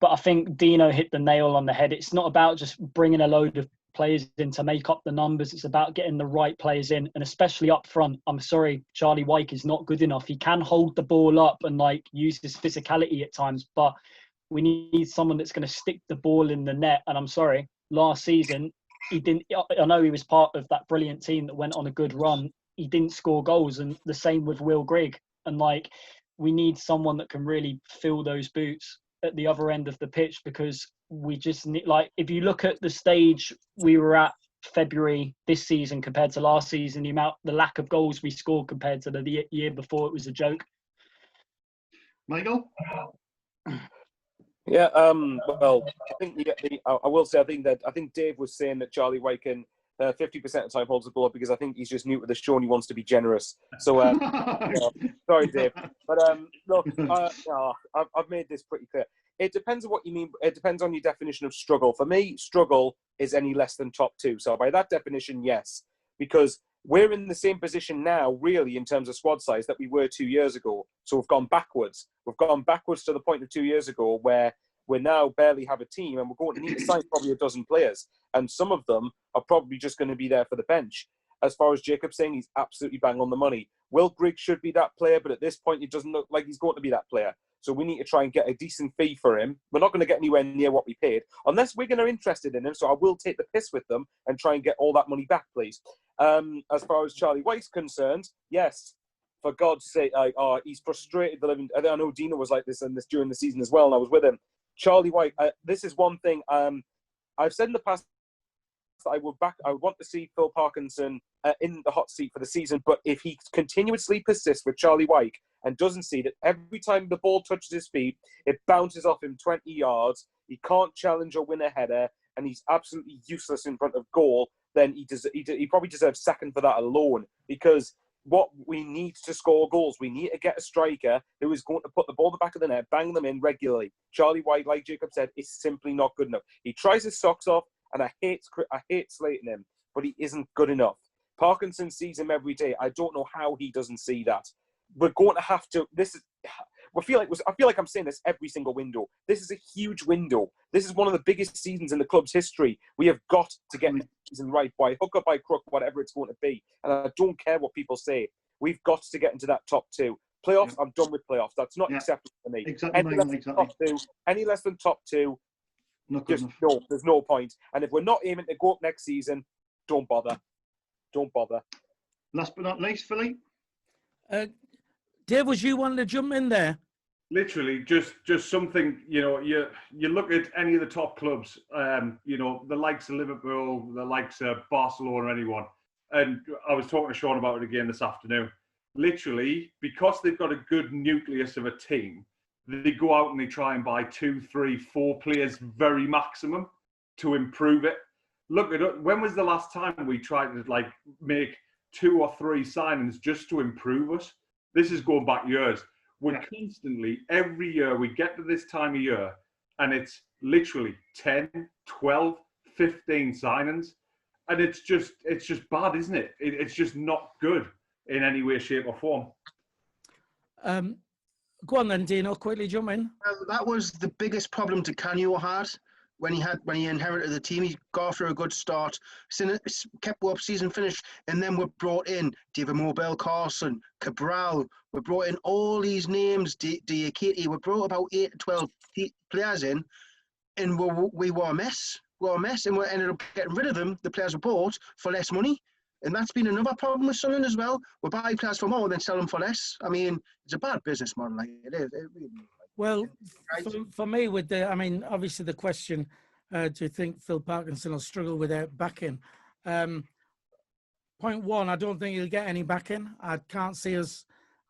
S6: But I think Dino hit the nail on the head. It's not about just bringing a load of players in to make up the numbers. It's about getting the right players in, and especially up front. I'm sorry, Charlie Wyke is not good enough. He can hold the ball up and use his physicality at times, but we need someone that's going to stick the ball in the net. And I'm sorry, last season he didn't. I know he was part of that brilliant team that went on a good run. He didn't score goals, and the same with Will Grigg. And we need someone that can really fill those boots at the other end of the pitch, because we just need, if you look at the stage we were at February this season compared to last season, the lack of goals we scored compared to the year before, it was a joke.
S2: Michael?
S5: Yeah, well, I think I will say I think Dave was saying that Charlie Wyke can 50% of the time holds the ball up because I think he's just new to the show and he wants to be generous. So, sorry, Dave. But look, I've made this pretty clear. It depends on what you mean. It depends on your definition of struggle. For me, struggle is any less than top two. So by that definition, yes. Because we're in the same position now, really, in terms of squad size that we were 2 years ago. So we've gone backwards. We've gone backwards to the point of 2 years ago where we now barely have a team and we're going to need to sign probably a dozen players. And some of them are probably just going to be there for the bench. As far as Jacob's saying, he's absolutely bang on the money. Will Grigg should be that player, but at this point, it doesn't look like he's going to be that player. So we need to try and get a decent fee for him. We're not going to get anywhere near what we paid, unless Wigan are interested in him. So I will take the piss with them and try and get all that money back, please. As far as Charlie White's concerned, yes, for God's sake, he's frustrated the living. I know Dino was like this during the season as well, and I was with him. Charlie White, this is one thing I've said in the past that I would want to see Phil Parkinson in the hot seat for the season, but if he continuously persists with Charlie White and doesn't see that every time the ball touches his feet, it bounces off him 20 yards, he can't challenge or win a header, and he's absolutely useless in front of goal, then he probably deserves second for that alone, because what we need to score goals, we need to get a striker who is going to put the ball in the back of the net, bang them in regularly. Charlie White, like Jacob said, is simply not good enough. He tries his socks off, and I hate slating him, but he isn't good enough. Parkinson sees him every day. I don't know how he doesn't see that. We're going to have to. I feel like I'm saying this every single window. This is a huge window. This is one of the biggest seasons in the club's history. We have got to get the season right by hook or by crook, whatever it's going to be. And I don't care what people say. We've got to get into that top two. Playoffs, I'm done with playoffs. That's not acceptable for me. Any less than top two, there's no point. And if we're not aiming to go up next season, don't bother. Don't bother.
S2: Last but not least, Philly.
S1: Dave, was you wanting to jump in there?
S3: Literally, just something, you look at any of the top clubs, the likes of Liverpool, the likes of Barcelona, anyone. And I was talking to Sean about it again this afternoon. Literally, because they've got a good nucleus of a team, they go out and they try and buy 2, 3, 4 players, very maximum, to improve it. Look at it. When was the last time we tried to make 2 or 3 signings just to improve us? This is going back years. We're constantly, every year, we get to this time of year, and it's literally 10, 12, 15 signings. And it's just bad, isn't it? It's just not good in any way, shape, or form.
S1: Go on then, Dino, quickly jump in.
S4: That was the biggest problem Canio had when he inherited the team. He got off to a good start, kept up, season finished, and then we brought in David Mobile, Carson, Cabral. We brought in all these names, Diakite. We brought about 8 to 12 players in, and we were a mess. We were a mess, and we ended up getting rid of them, the players we bought, for less money. And that's been another problem with Sunderland as well. We buy players for more and then sell them for less. I mean, it's a bad business model. Like it is.
S1: Well, for me, obviously the question, do you think Phil Parkinson will struggle without backing? Point one, I don't think he'll get any backing. I can't see us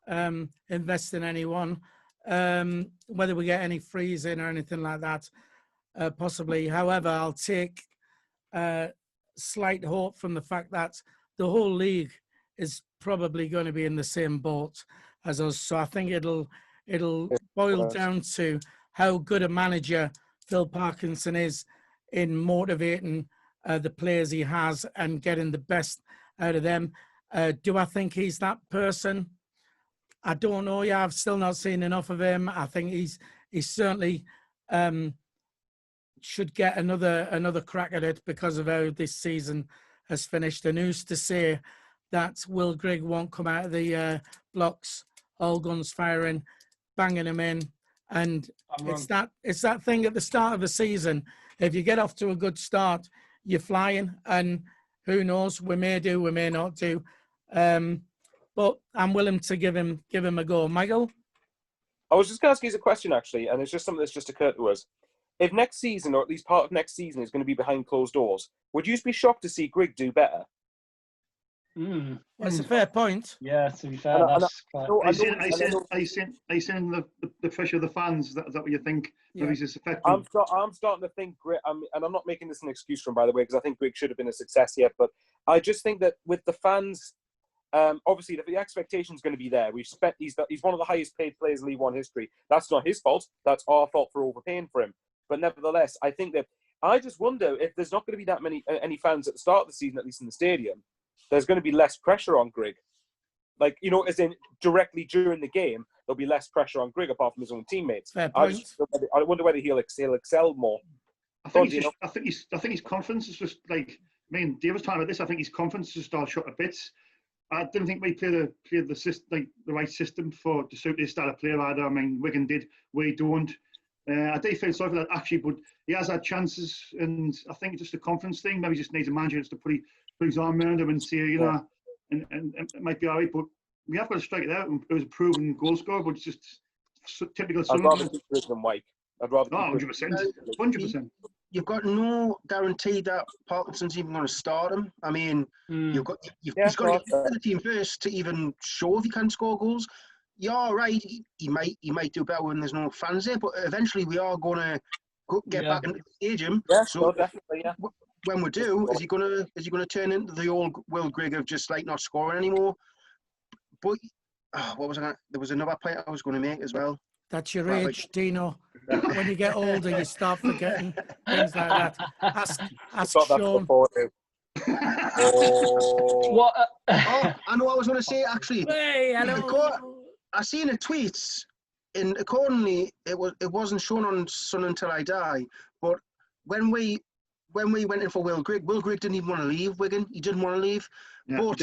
S1: invest in anyone, whether we get any frees in or anything like that, possibly. However, I'll take slight hope from the fact that the whole league is probably going to be in the same boat as us. So I think it'll boil down to how good a manager Phil Parkinson is in motivating the players he has and getting the best out of them. Do I think he's that person? I don't know. Yeah, I've still not seen enough of him. I think he's certainly should get another crack at it because of how this season has finished. And who's to say that Will Grigg won't come out of the blocks, all guns firing, banging him in? And it's that thing at the start of the season. If you get off to a good start, you're flying, and who knows, we may do, we may not do. But I'm willing to give him a go. Michael?
S5: I was just going to ask you a question, actually, and it's just something that's just occurred to us. If next season, or at least part of next season, is going to be behind closed doors, would you be shocked to see Grigg do better?
S1: That's a fair point.
S6: Yeah, to be fair,
S2: Are you saying the pressure of the fans? Is that what you think?
S5: Yeah. I'm starting to think Grigg, and I'm not making this an excuse for him, by the way, because I think Grigg should have been a success yet. But I just think that with the fans, obviously the expectation is going to be there. He's one of the highest paid players in League One history. That's not his fault. That's our fault for overpaying for him. But nevertheless, I think that I just wonder if there's not going to be that any fans at the start of the season, at least in the stadium, there's going to be less pressure on Grigg. Like, you know, as in directly during the game, there'll be less pressure on Grigg apart from his own teammates.
S1: Fair point.
S5: I wonder whether he'll excel more.
S2: I think his confidence is just like, I mean, Dave was talking about this. I think his confidence just started shot to bits. I didn't think we played the system, like the right system to suit his style of play either. I mean, Wigan did, we don't. I do feel sorry for that actually, but he has had chances, and I think just the confidence thing. Maybe just needs a manager just to put his arm around him and say, you know, and it might be all right. But we have got to strike it out. It was a proven goal scorer, but it's just typical.
S5: I'd rather keep Grigg than Wyke. I'd rather.
S2: 100%.
S4: You've got no guarantee that Parkinson's even going to start him. I mean, he's got to get into the team first to even show if he can score goals. Yeah, right. He might do better when there's no fans there, but eventually we are going to get back into the stadium.
S5: Yeah,
S4: so
S5: definitely. Yeah.
S4: When we do, is he going to turn into the old Will Grigg of just like not scoring anymore? But there was another point I was going to make as well.
S1: That's your age, Dino. When you get older, you start forgetting things like that. Ask Sean.
S6: What?
S4: I know what I was going to say, actually.
S1: Hey, hello.
S4: I seen a tweet, and accordingly, it wasn't shown on Sun Until I Die. But when we went in for Will Grigg didn't even want to leave Wigan. He didn't want to leave. Yeah, but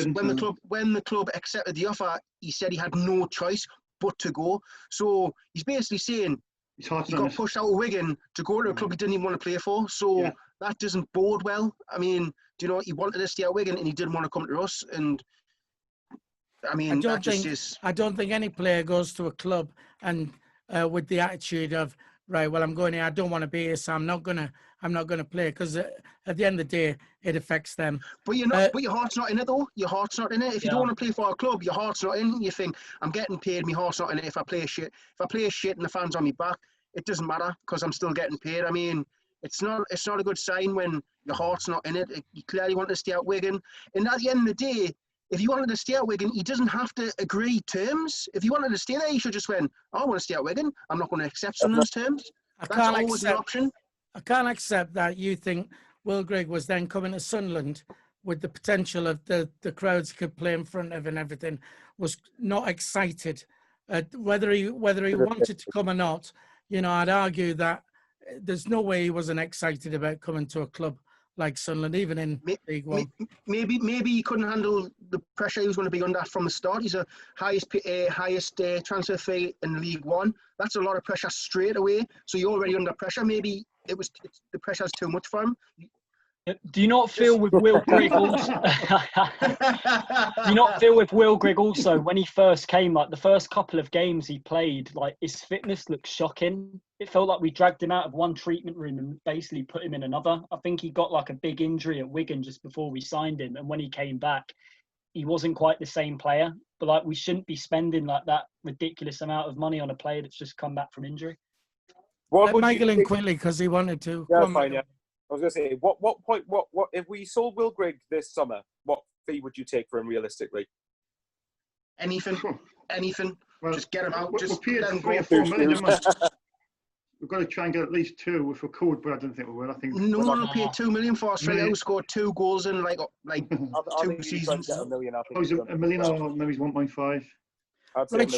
S4: when the club accepted the offer, he said he had no choice but to go. So he's basically saying he got pushed out of Wigan to go to a club he didn't even want to play for. So that doesn't bode well. I mean, do you know, he wanted to stay at Wigan and he didn't want to come to us. And I mean, I don't think any player goes to a club and with the attitude of, right, well, I'm going here, I don't want to be here, so I'm not gonna play, because at the end of the day, it affects them. But your heart's not in it, though. Your heart's not in it. If you don't want to play for a club, your heart's not in it. You think, I'm getting paid, my heart's not in it. If I play shit and the fans on me back, it doesn't matter because I'm still getting paid. I mean, it's not a good sign when your heart's not in it. You clearly want to stay at Wigan, and at the end of the day, if you wanted to stay at Wigan, he doesn't have to agree terms. If you wanted to stay there, he should just went, I want to stay at Wigan. I'm not going to accept Sunderland's terms. That's always an option.
S1: I can't accept that you think Will Grigg was then coming to Sunderland with the potential of the crowds he could play in front of and everything, was not excited. Whether he wanted to come or not, you know, I'd argue that there's no way he wasn't excited about coming to a club like Sunderland, even in League One.
S4: Maybe he couldn't handle the pressure he was going to be under from the start. He's a highest transfer fee in League One. That's a lot of pressure straight away. So you're already under pressure. Maybe the pressure's too much for him.
S6: Do you not feel with Will Grigg also? Do you not feel with Will Grigg also when he first came, like the first couple of games he played, like his fitness looked shocking. It felt like we dragged him out of one treatment room and basically put him in another. I think he got like a big injury at Wigan just before we signed him, and when he came back, he wasn't quite the same player. But like, we shouldn't be spending like that ridiculous amount of money on a player that's just come back from injury.
S1: Let Michael in quickly because he wanted to.
S5: Yeah, fine. Yeah. I was going to say, what if we sold Will Grigg this summer, what fee would you take for him realistically?
S4: Anything. Well, just get him out. Just
S2: let him go. 4 million. We've got to try and get at least 2 if we could, but I don't think we will. I think
S4: no one will pay 2 million for Australia who scored 2 goals in like 2 seasons.
S2: $1 million, $1 million or maybe 1.5.
S1: Right,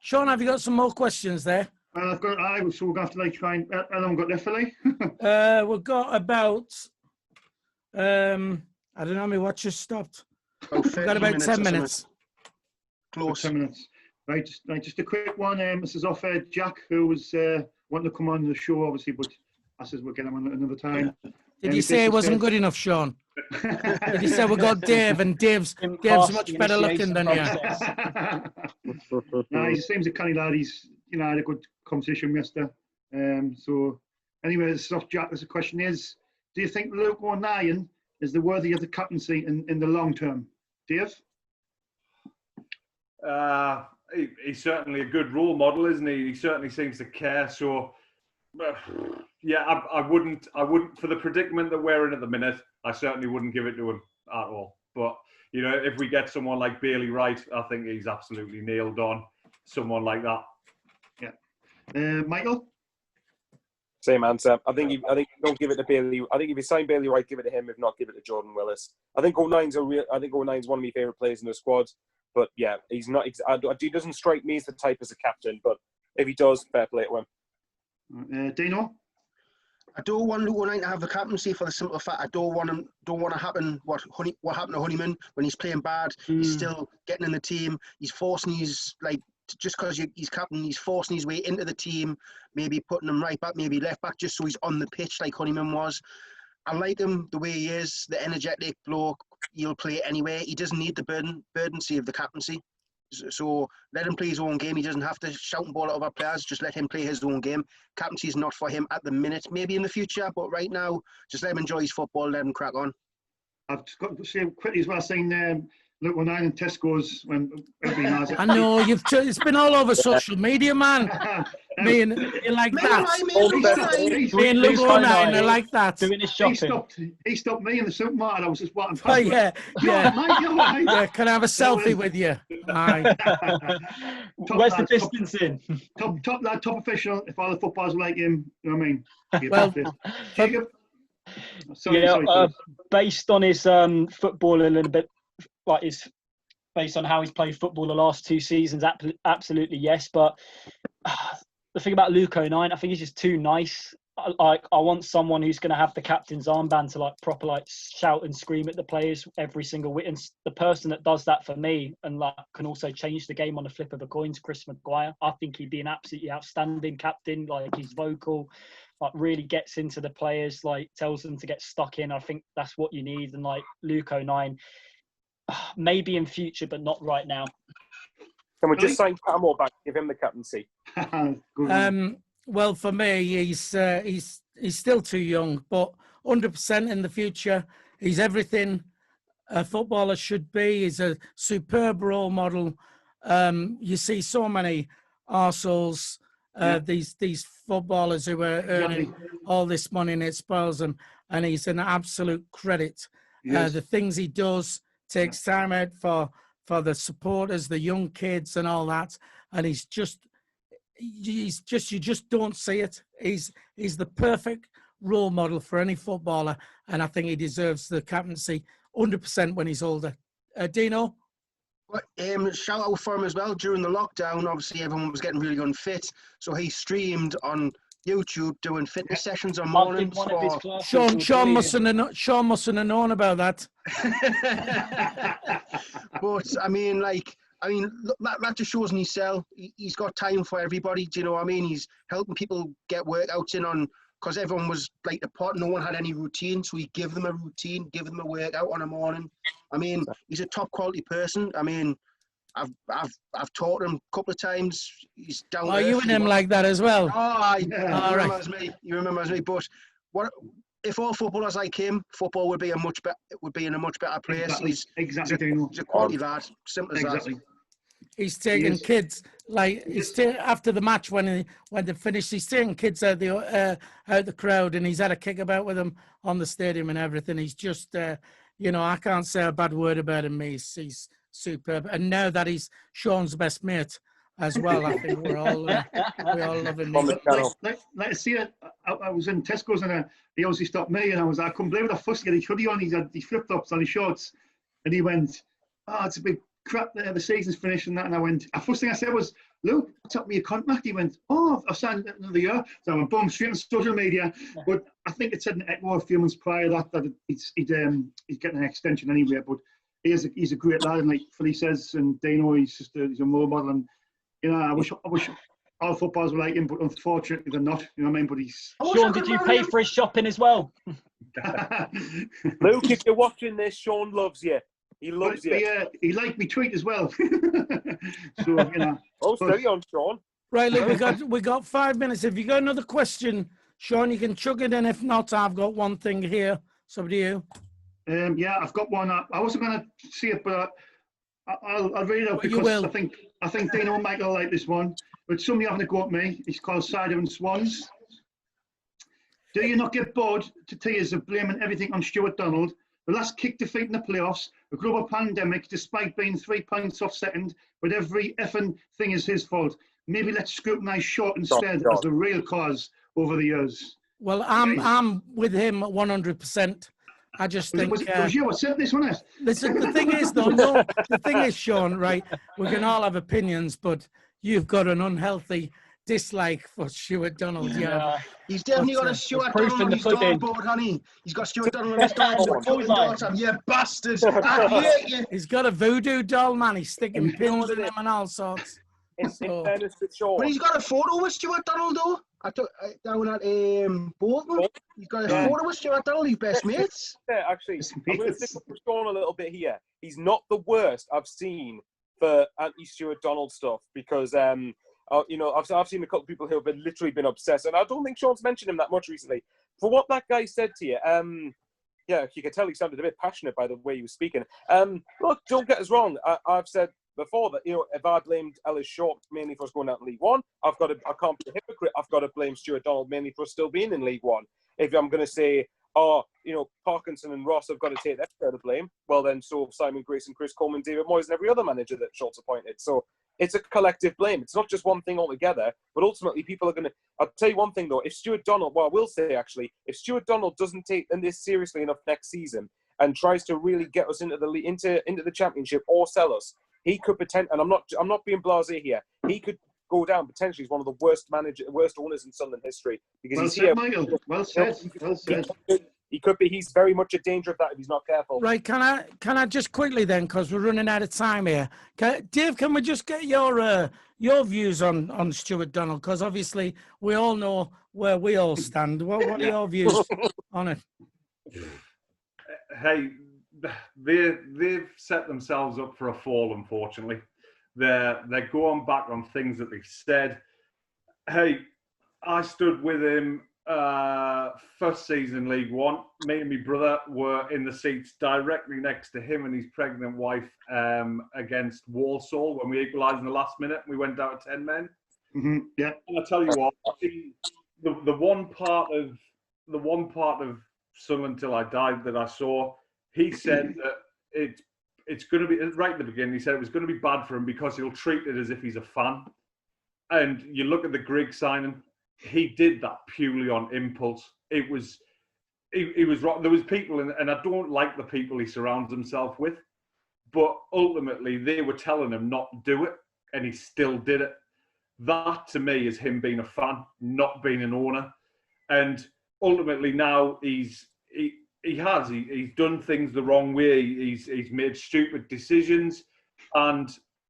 S1: Sean, have you got some more questions there?
S2: So we're going to have to try and. How long got left for
S1: we've got about. I don't know. My watch just stopped. We've got about 10 minutes.
S4: Close.
S2: 10 minutes. Right, just a quick one. This is off Jack, who was wanting to come on the show, obviously, but I said we'll get him on another time.
S1: Did you say it wasn't good enough, Sean? Did you say we got Dave, and Dave's much better looking than you?
S2: No, he seems a canny lad. He's had a good conversation yesterday. So anyway, this is off Jack. The question is, do you think Luke O'Nien is the worthy of the captaincy in the long term? Dave?
S3: He's certainly a good role model, isn't he? He certainly seems to care. So, yeah, I wouldn't for the predicament that we're in at the minute, I certainly wouldn't give it to him at all. But you know, if we get someone like Bailey Wright, I think he's absolutely nailed on. Someone like that.
S2: Yeah. Michael?
S5: Same answer. I think don't give it to Bailey. I think if you sign Bailey Wright, give it to him. If not, give it to Jordan Willis. I think 09's one of my favourite players in the squad. But yeah, he's not. He doesn't strike me as the type as a captain. But if he does, fair play to him.
S2: Dino?
S4: I don't want Luke O'Nien to have the captaincy for the simple fact I don't want to happen what happened to Honeyman when he's playing bad. He's still getting in the team. He's forcing his just because he's captain, he's forcing his way into the team, maybe putting him right back, maybe left back, just so he's on the pitch like Honeyman was. I like him the way he is, the energetic bloke. He'll play anyway. He doesn't need the burdency of the captaincy. So let him play his own game. He doesn't have to shout and ball at other players. Just let him play his own game. Captaincy is not for him at the minute. Maybe in the future, but right now, just let him enjoy his football. Let him crack on. I've
S2: just got to say quickly as well, saying Luke O'Nien in Tesco's when everybody knows it.
S1: I know it's been all over social media, man. Me and you like that. Me and Luke O'Nien are like that.
S6: Doing his shopping.
S2: He stopped me in the supermarket. I was just walking past.
S1: Oh yeah.
S2: Yeah.
S1: Can I have a selfie with you? Aye.
S6: Where's the distancing?
S2: Top official. If all the footballers were like him, you know what I mean?
S1: Well,
S2: Jacob.
S6: Based on his football a little bit. Like based on how he's played football the last 2 seasons, absolutely yes. But the thing about Luke O'Nien, I think he's just too nice. I want someone who's going to have the captain's armband to proper shout and scream at the players every single week. And the person that does that for me and can also change the game on the flip of a coin is Chris Maguire. I think he'd be an absolutely outstanding captain. He's vocal, really gets into the players, tells them to get stuck in. I think that's what you need. And Luke O'Nien. Maybe in future, but not right now.
S5: Can we just sign Patmore back, give him the captaincy?
S1: Well, for me, he's still too young, but 100% in the future, he's everything a footballer should be. He's a superb role model. You see so many arseholes, these footballers who are earning all this money, and it spoils them. And he's an absolute credit. Yes. The things he does. Takes time out for the supporters, the young kids and all that. And you just don't see it. He's the perfect role model for any footballer. And I think he deserves the captaincy 100% when he's older. Dino?
S4: Shout out for him as well. During the lockdown, obviously everyone was getting really unfit. So he streamed on YouTube doing fitness sessions on mornings.
S1: Sean mustn't have known about that.
S4: But that just shows in his cell. He's got time for everybody. Do you know what I mean? He's helping people get workouts in on because everyone was apart. No one had any routine, so he give them a routine, give them a workout on a morning. He's a top quality person. I've taught him a couple of times. He's down.
S1: Are you and him like that as well?
S4: He remembers me. He remembers me. But if all footballers like him, football would be in a much better place. He's a quality lad. Simple as that.
S1: He's taking kids after the match when they finish. He's taking kids out the crowd, and he's had a kickabout with them on the stadium and everything. He's just I can't say a bad word about him. He's superb, and now that he's Sean's best mate as well, I think we all love him.
S2: Let's see it. I was in Tesco's and he obviously stopped me, and I couldn't believe it. I first get his hoodie on. He had these flip flops on his shorts, and he went, "It's a big crap there. The season's finished and that." And I went. The first thing I said was, "Luke, top me your contract." He went, "I've signed another year." So I went, boom, straight on social media. But I think it said an echo a few months prior that he's getting an extension anyway. But he's a great lad, and like Philly says, and Dino, he's a role model, and I wish all footballers were like him, but unfortunately they're not. You know what I mean? But he's.
S6: Sean, did you pay for his shopping as well?
S5: Luke, if you're watching this, Sean loves you. He loves you.
S2: He liked me tweet as well. So
S5: steady on, Sean.
S1: Right, look, we got 5 minutes. If you got another question, Sean, you can chuck it in. If not, I've got one thing here. So do you?
S2: I've got one. I wasn't going to see it, but I'll read it out because I think Dino might like this one. But somebody having a go at me. It's called Cider and Swans. Do you not get bored to tears of blaming everything on Stuart Donald? The last kick defeat in the playoffs, a global pandemic, despite being 3 points off second, but every effing thing is his fault. Maybe let's scrutinise Short instead as the real cause over the years.
S1: Well, I'm with him 100%. I just think
S2: it was you what said this, wasn't it?
S1: Listen, the thing is, though, no, the thing is, Sean, right? We can all have opinions, but you've got an unhealthy dislike for Stuart Donald. Yeah,
S4: he's definitely got a Stuart Donald on his dartboard, honey. He's got Stuart Donald on his dartboard. You bastard! I hate you.
S1: He's got a voodoo doll, man. He's sticking pins in him and all sorts.
S5: In fairness to Sean.
S4: But he's got a photo with Stuart Donald, though. I took down at Bolton. He's got a photo with Stuart Donald, his best mates.
S5: Yeah, actually, I'm going to stick up for Sean a little bit here. He's not the worst I've seen for anti-Stuart Donald stuff because, you know, I've seen a couple of people who have literally been obsessed, and I don't think Sean's mentioned him that much recently. For what that guy said to you, yeah, you could tell he sounded a bit passionate by the way he was speaking. Look, don't get us wrong. I've said before that, you know, if I blamed Ellis Short mainly for us going out in League One, I can't be a hypocrite. I've got to blame Stuart Donald mainly for us still being in League One. If I'm going to say, oh, you know, Parkinson and Ross have got to take their share of blame, well then so have Simon Grayson, Chris Coleman, David Moyes and every other manager that Short's appointed. So it's a collective blame. It's not just one thing altogether, but ultimately people are going to... I'll tell you one thing though, if Stuart Donald, well I will say actually, if Stuart Donald doesn't take this seriously enough next season and tries to really get us into the championship or sell us, he could pretend, and I'm not being blasé here, he could go down potentially as one of the worst owners in Sunderland history. Because
S2: well said, Michael. Well said.
S5: He could be. He's very much a danger of that if he's not careful.
S1: Right? Can I just quickly then, because we're running out of time here, Dave? Can we just get your views on Stuart Donald? Because obviously we all know where we all stand. What are your views on it?
S3: Hey, they've set themselves up for a fall. Unfortunately, they're going back on things that they said. Hey, I stood with him first season League One. Me and my brother were in the seats directly next to him and his pregnant wife against Walsall when we equalised in the last minute. We went down to 10 men.
S2: Mm-hmm. Yeah,
S3: and I tell you what, the one part of Sunderland Till I Died that I saw, he said that it's going to be right at the beginning. He said it was going to be bad for him because he'll treat it as if he's a fan. And you look at the Grigg signing. He did that purely on impulse. It was, he was wrong. There was people, and I don't like the people he surrounds himself with, but ultimately they were telling him not to do it, and he still did it. That to me is him being a fan, not being an owner. And ultimately now he's done things the wrong way. He's made stupid decisions, and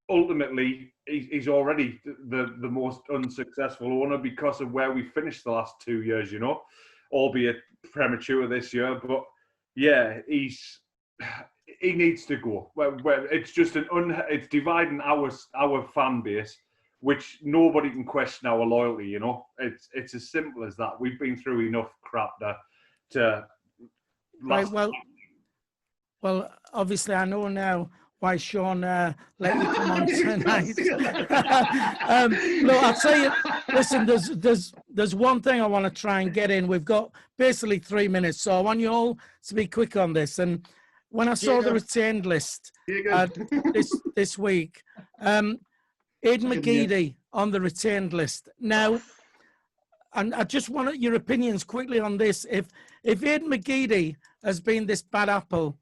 S3: ultimately he's already the most unsuccessful owner because of where we finished the last 2 years, you know, albeit premature this year. But yeah, he needs to go. Well, it's just it's dividing our fan base, which nobody can question our loyalty, you know. It's as simple as that. We've been through enough crap to
S1: right, well, obviously I know now why Sean let you come on tonight. Look, I'll tell you, listen, there's one thing I want to try and get in. We've got basically 3 minutes, so I want you all to be quick on this. And when I saw the retained list this week, Aidan McGeady on the retained list. Now, and I just want your opinions quickly on this. If Aidan McGeady has been this bad apple,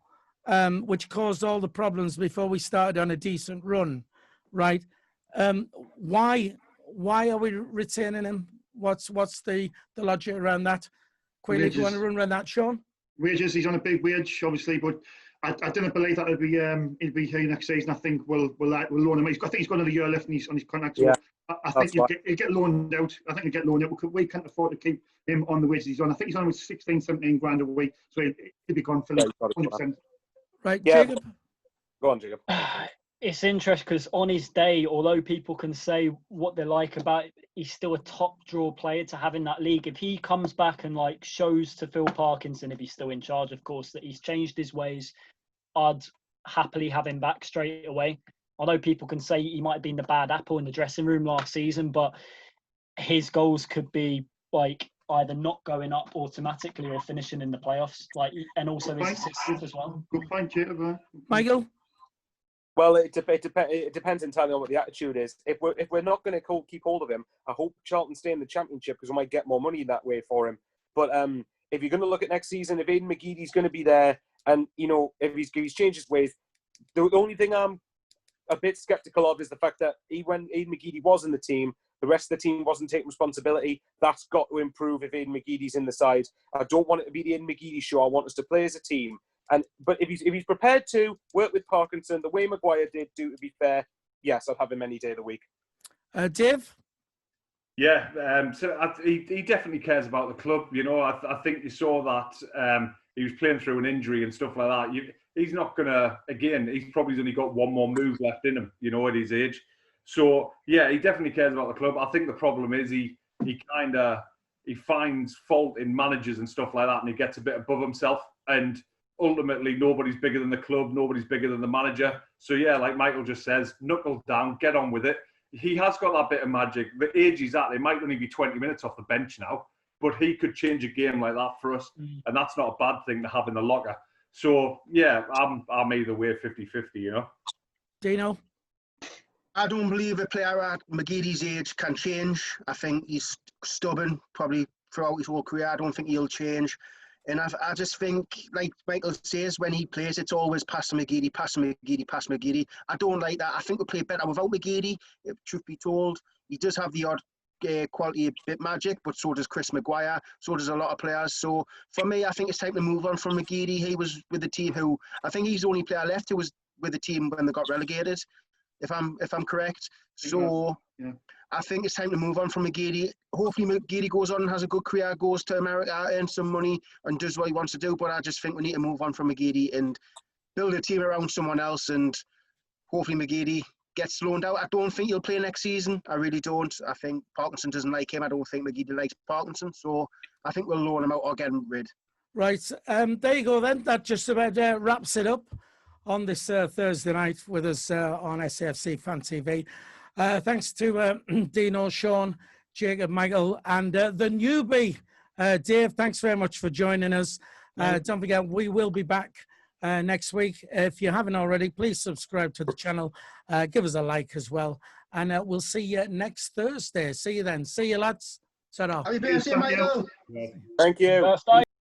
S1: which caused all the problems before we started on a decent run, right? Why are we retaining him? What's the logic around that? Quickly, do you want to run around that, Sean?
S2: Wages. He's on a big wage, obviously, but I didn't believe that he'll be here next season. I think we'll loan him. I think he's got another year left on his contract. So yeah, I think he'll get loaned out. I think he'll get loaned out. We can't afford to keep him on the wages he's on. I think he's on with 16, 17 grand a week, so he'll be gone for 100%.
S1: Right, yeah. Jacob?
S5: Go on, Jacob.
S6: It's interesting because on his day, although people can say what they like about it, he's still a top draw player to have in that league. If he comes back and shows to Phil Parkinson, if he's still in charge, of course, that he's changed his ways, I'd happily have him back straight away. Although people can say he might have been the bad apple in the dressing room last season, but his goals could be either not going up automatically or finishing in the playoffs, and also his assists as well.
S2: Good point, Jacob.
S1: Michael?
S5: Well, it depends entirely on what the attitude is. If we're not going to keep hold of him, I hope Charlton stay in the Championship because we might get more money that way for him. But if you're going to look at next season, if Aidan McGeady's going to be there, and if he's changed his ways, the only thing I'm a bit sceptical of is the fact that when Aidan McGeady was in the team, the rest of the team wasn't taking responsibility. That's got to improve if Aidan McGeady's in the side. I don't want it to be the Aidan McGeady show. I want us to play as a team. But if he's prepared to work with Parkinson the way Maguire did, to be fair, yes, I'd have him any day of the week.
S1: Dave?
S3: Yeah, he definitely cares about the club. I think you saw that he was playing through an injury and stuff like that. He's not going to, again, he's probably only got one more move left in him, at his age. So, yeah, he definitely cares about the club. I think the problem is he finds fault in managers and stuff like that, and he gets a bit above himself. And ultimately, nobody's bigger than the club, nobody's bigger than the manager. So, yeah, like Michael just says, knuckle down, get on with it. He has got that bit of magic. The age he's at, it might only be 20 minutes off the bench now, but he could change a game like that for us. And that's not a bad thing to have in the locker. So, yeah, I'm either way 50-50,
S1: Dino?
S4: I don't believe a player at McGeady's age can change. I think he's stubborn, probably throughout his whole career. I don't think he'll change. And I just think, like Michael says, when he plays, it's always pass to McGeady, pass to McGeady, pass to McGeady. I don't like that. I think we play better without McGeady, if truth be told. He does have the odd quality bit magic, but so does Chris Maguire, so does a lot of players. So for me, I think it's time to move on from McGeady. He was with the team who, I think he's the only player left who was with the team when they got relegated, if I'm correct. So yeah. I think it's time to move on from McGeady. Hopefully McGeady goes on and has a good career, goes to America, earns some money and does what he wants to do. But I just think we need to move on from McGeady and build a team around someone else, and hopefully McGeady gets loaned out. I don't think he'll play next season. I really don't. I think Parkinson doesn't like him. I don't think McGeady likes Parkinson. So I think we'll loan him out or get him rid.
S1: Right. There you go then. That just about wraps it up on this Thursday night with us on SAFC Fan TV. Thanks to Dino, Sean, Jacob, Michael, and the newbie, Dave. Thanks very much for joining us. Don't forget, we will be back next week. If you haven't already, please subscribe to the channel. Give us a like as well. And we'll see you next Thursday. See you then. See you, lads. Ta-ra.
S4: Happy birthday, Michael.
S5: Thank you.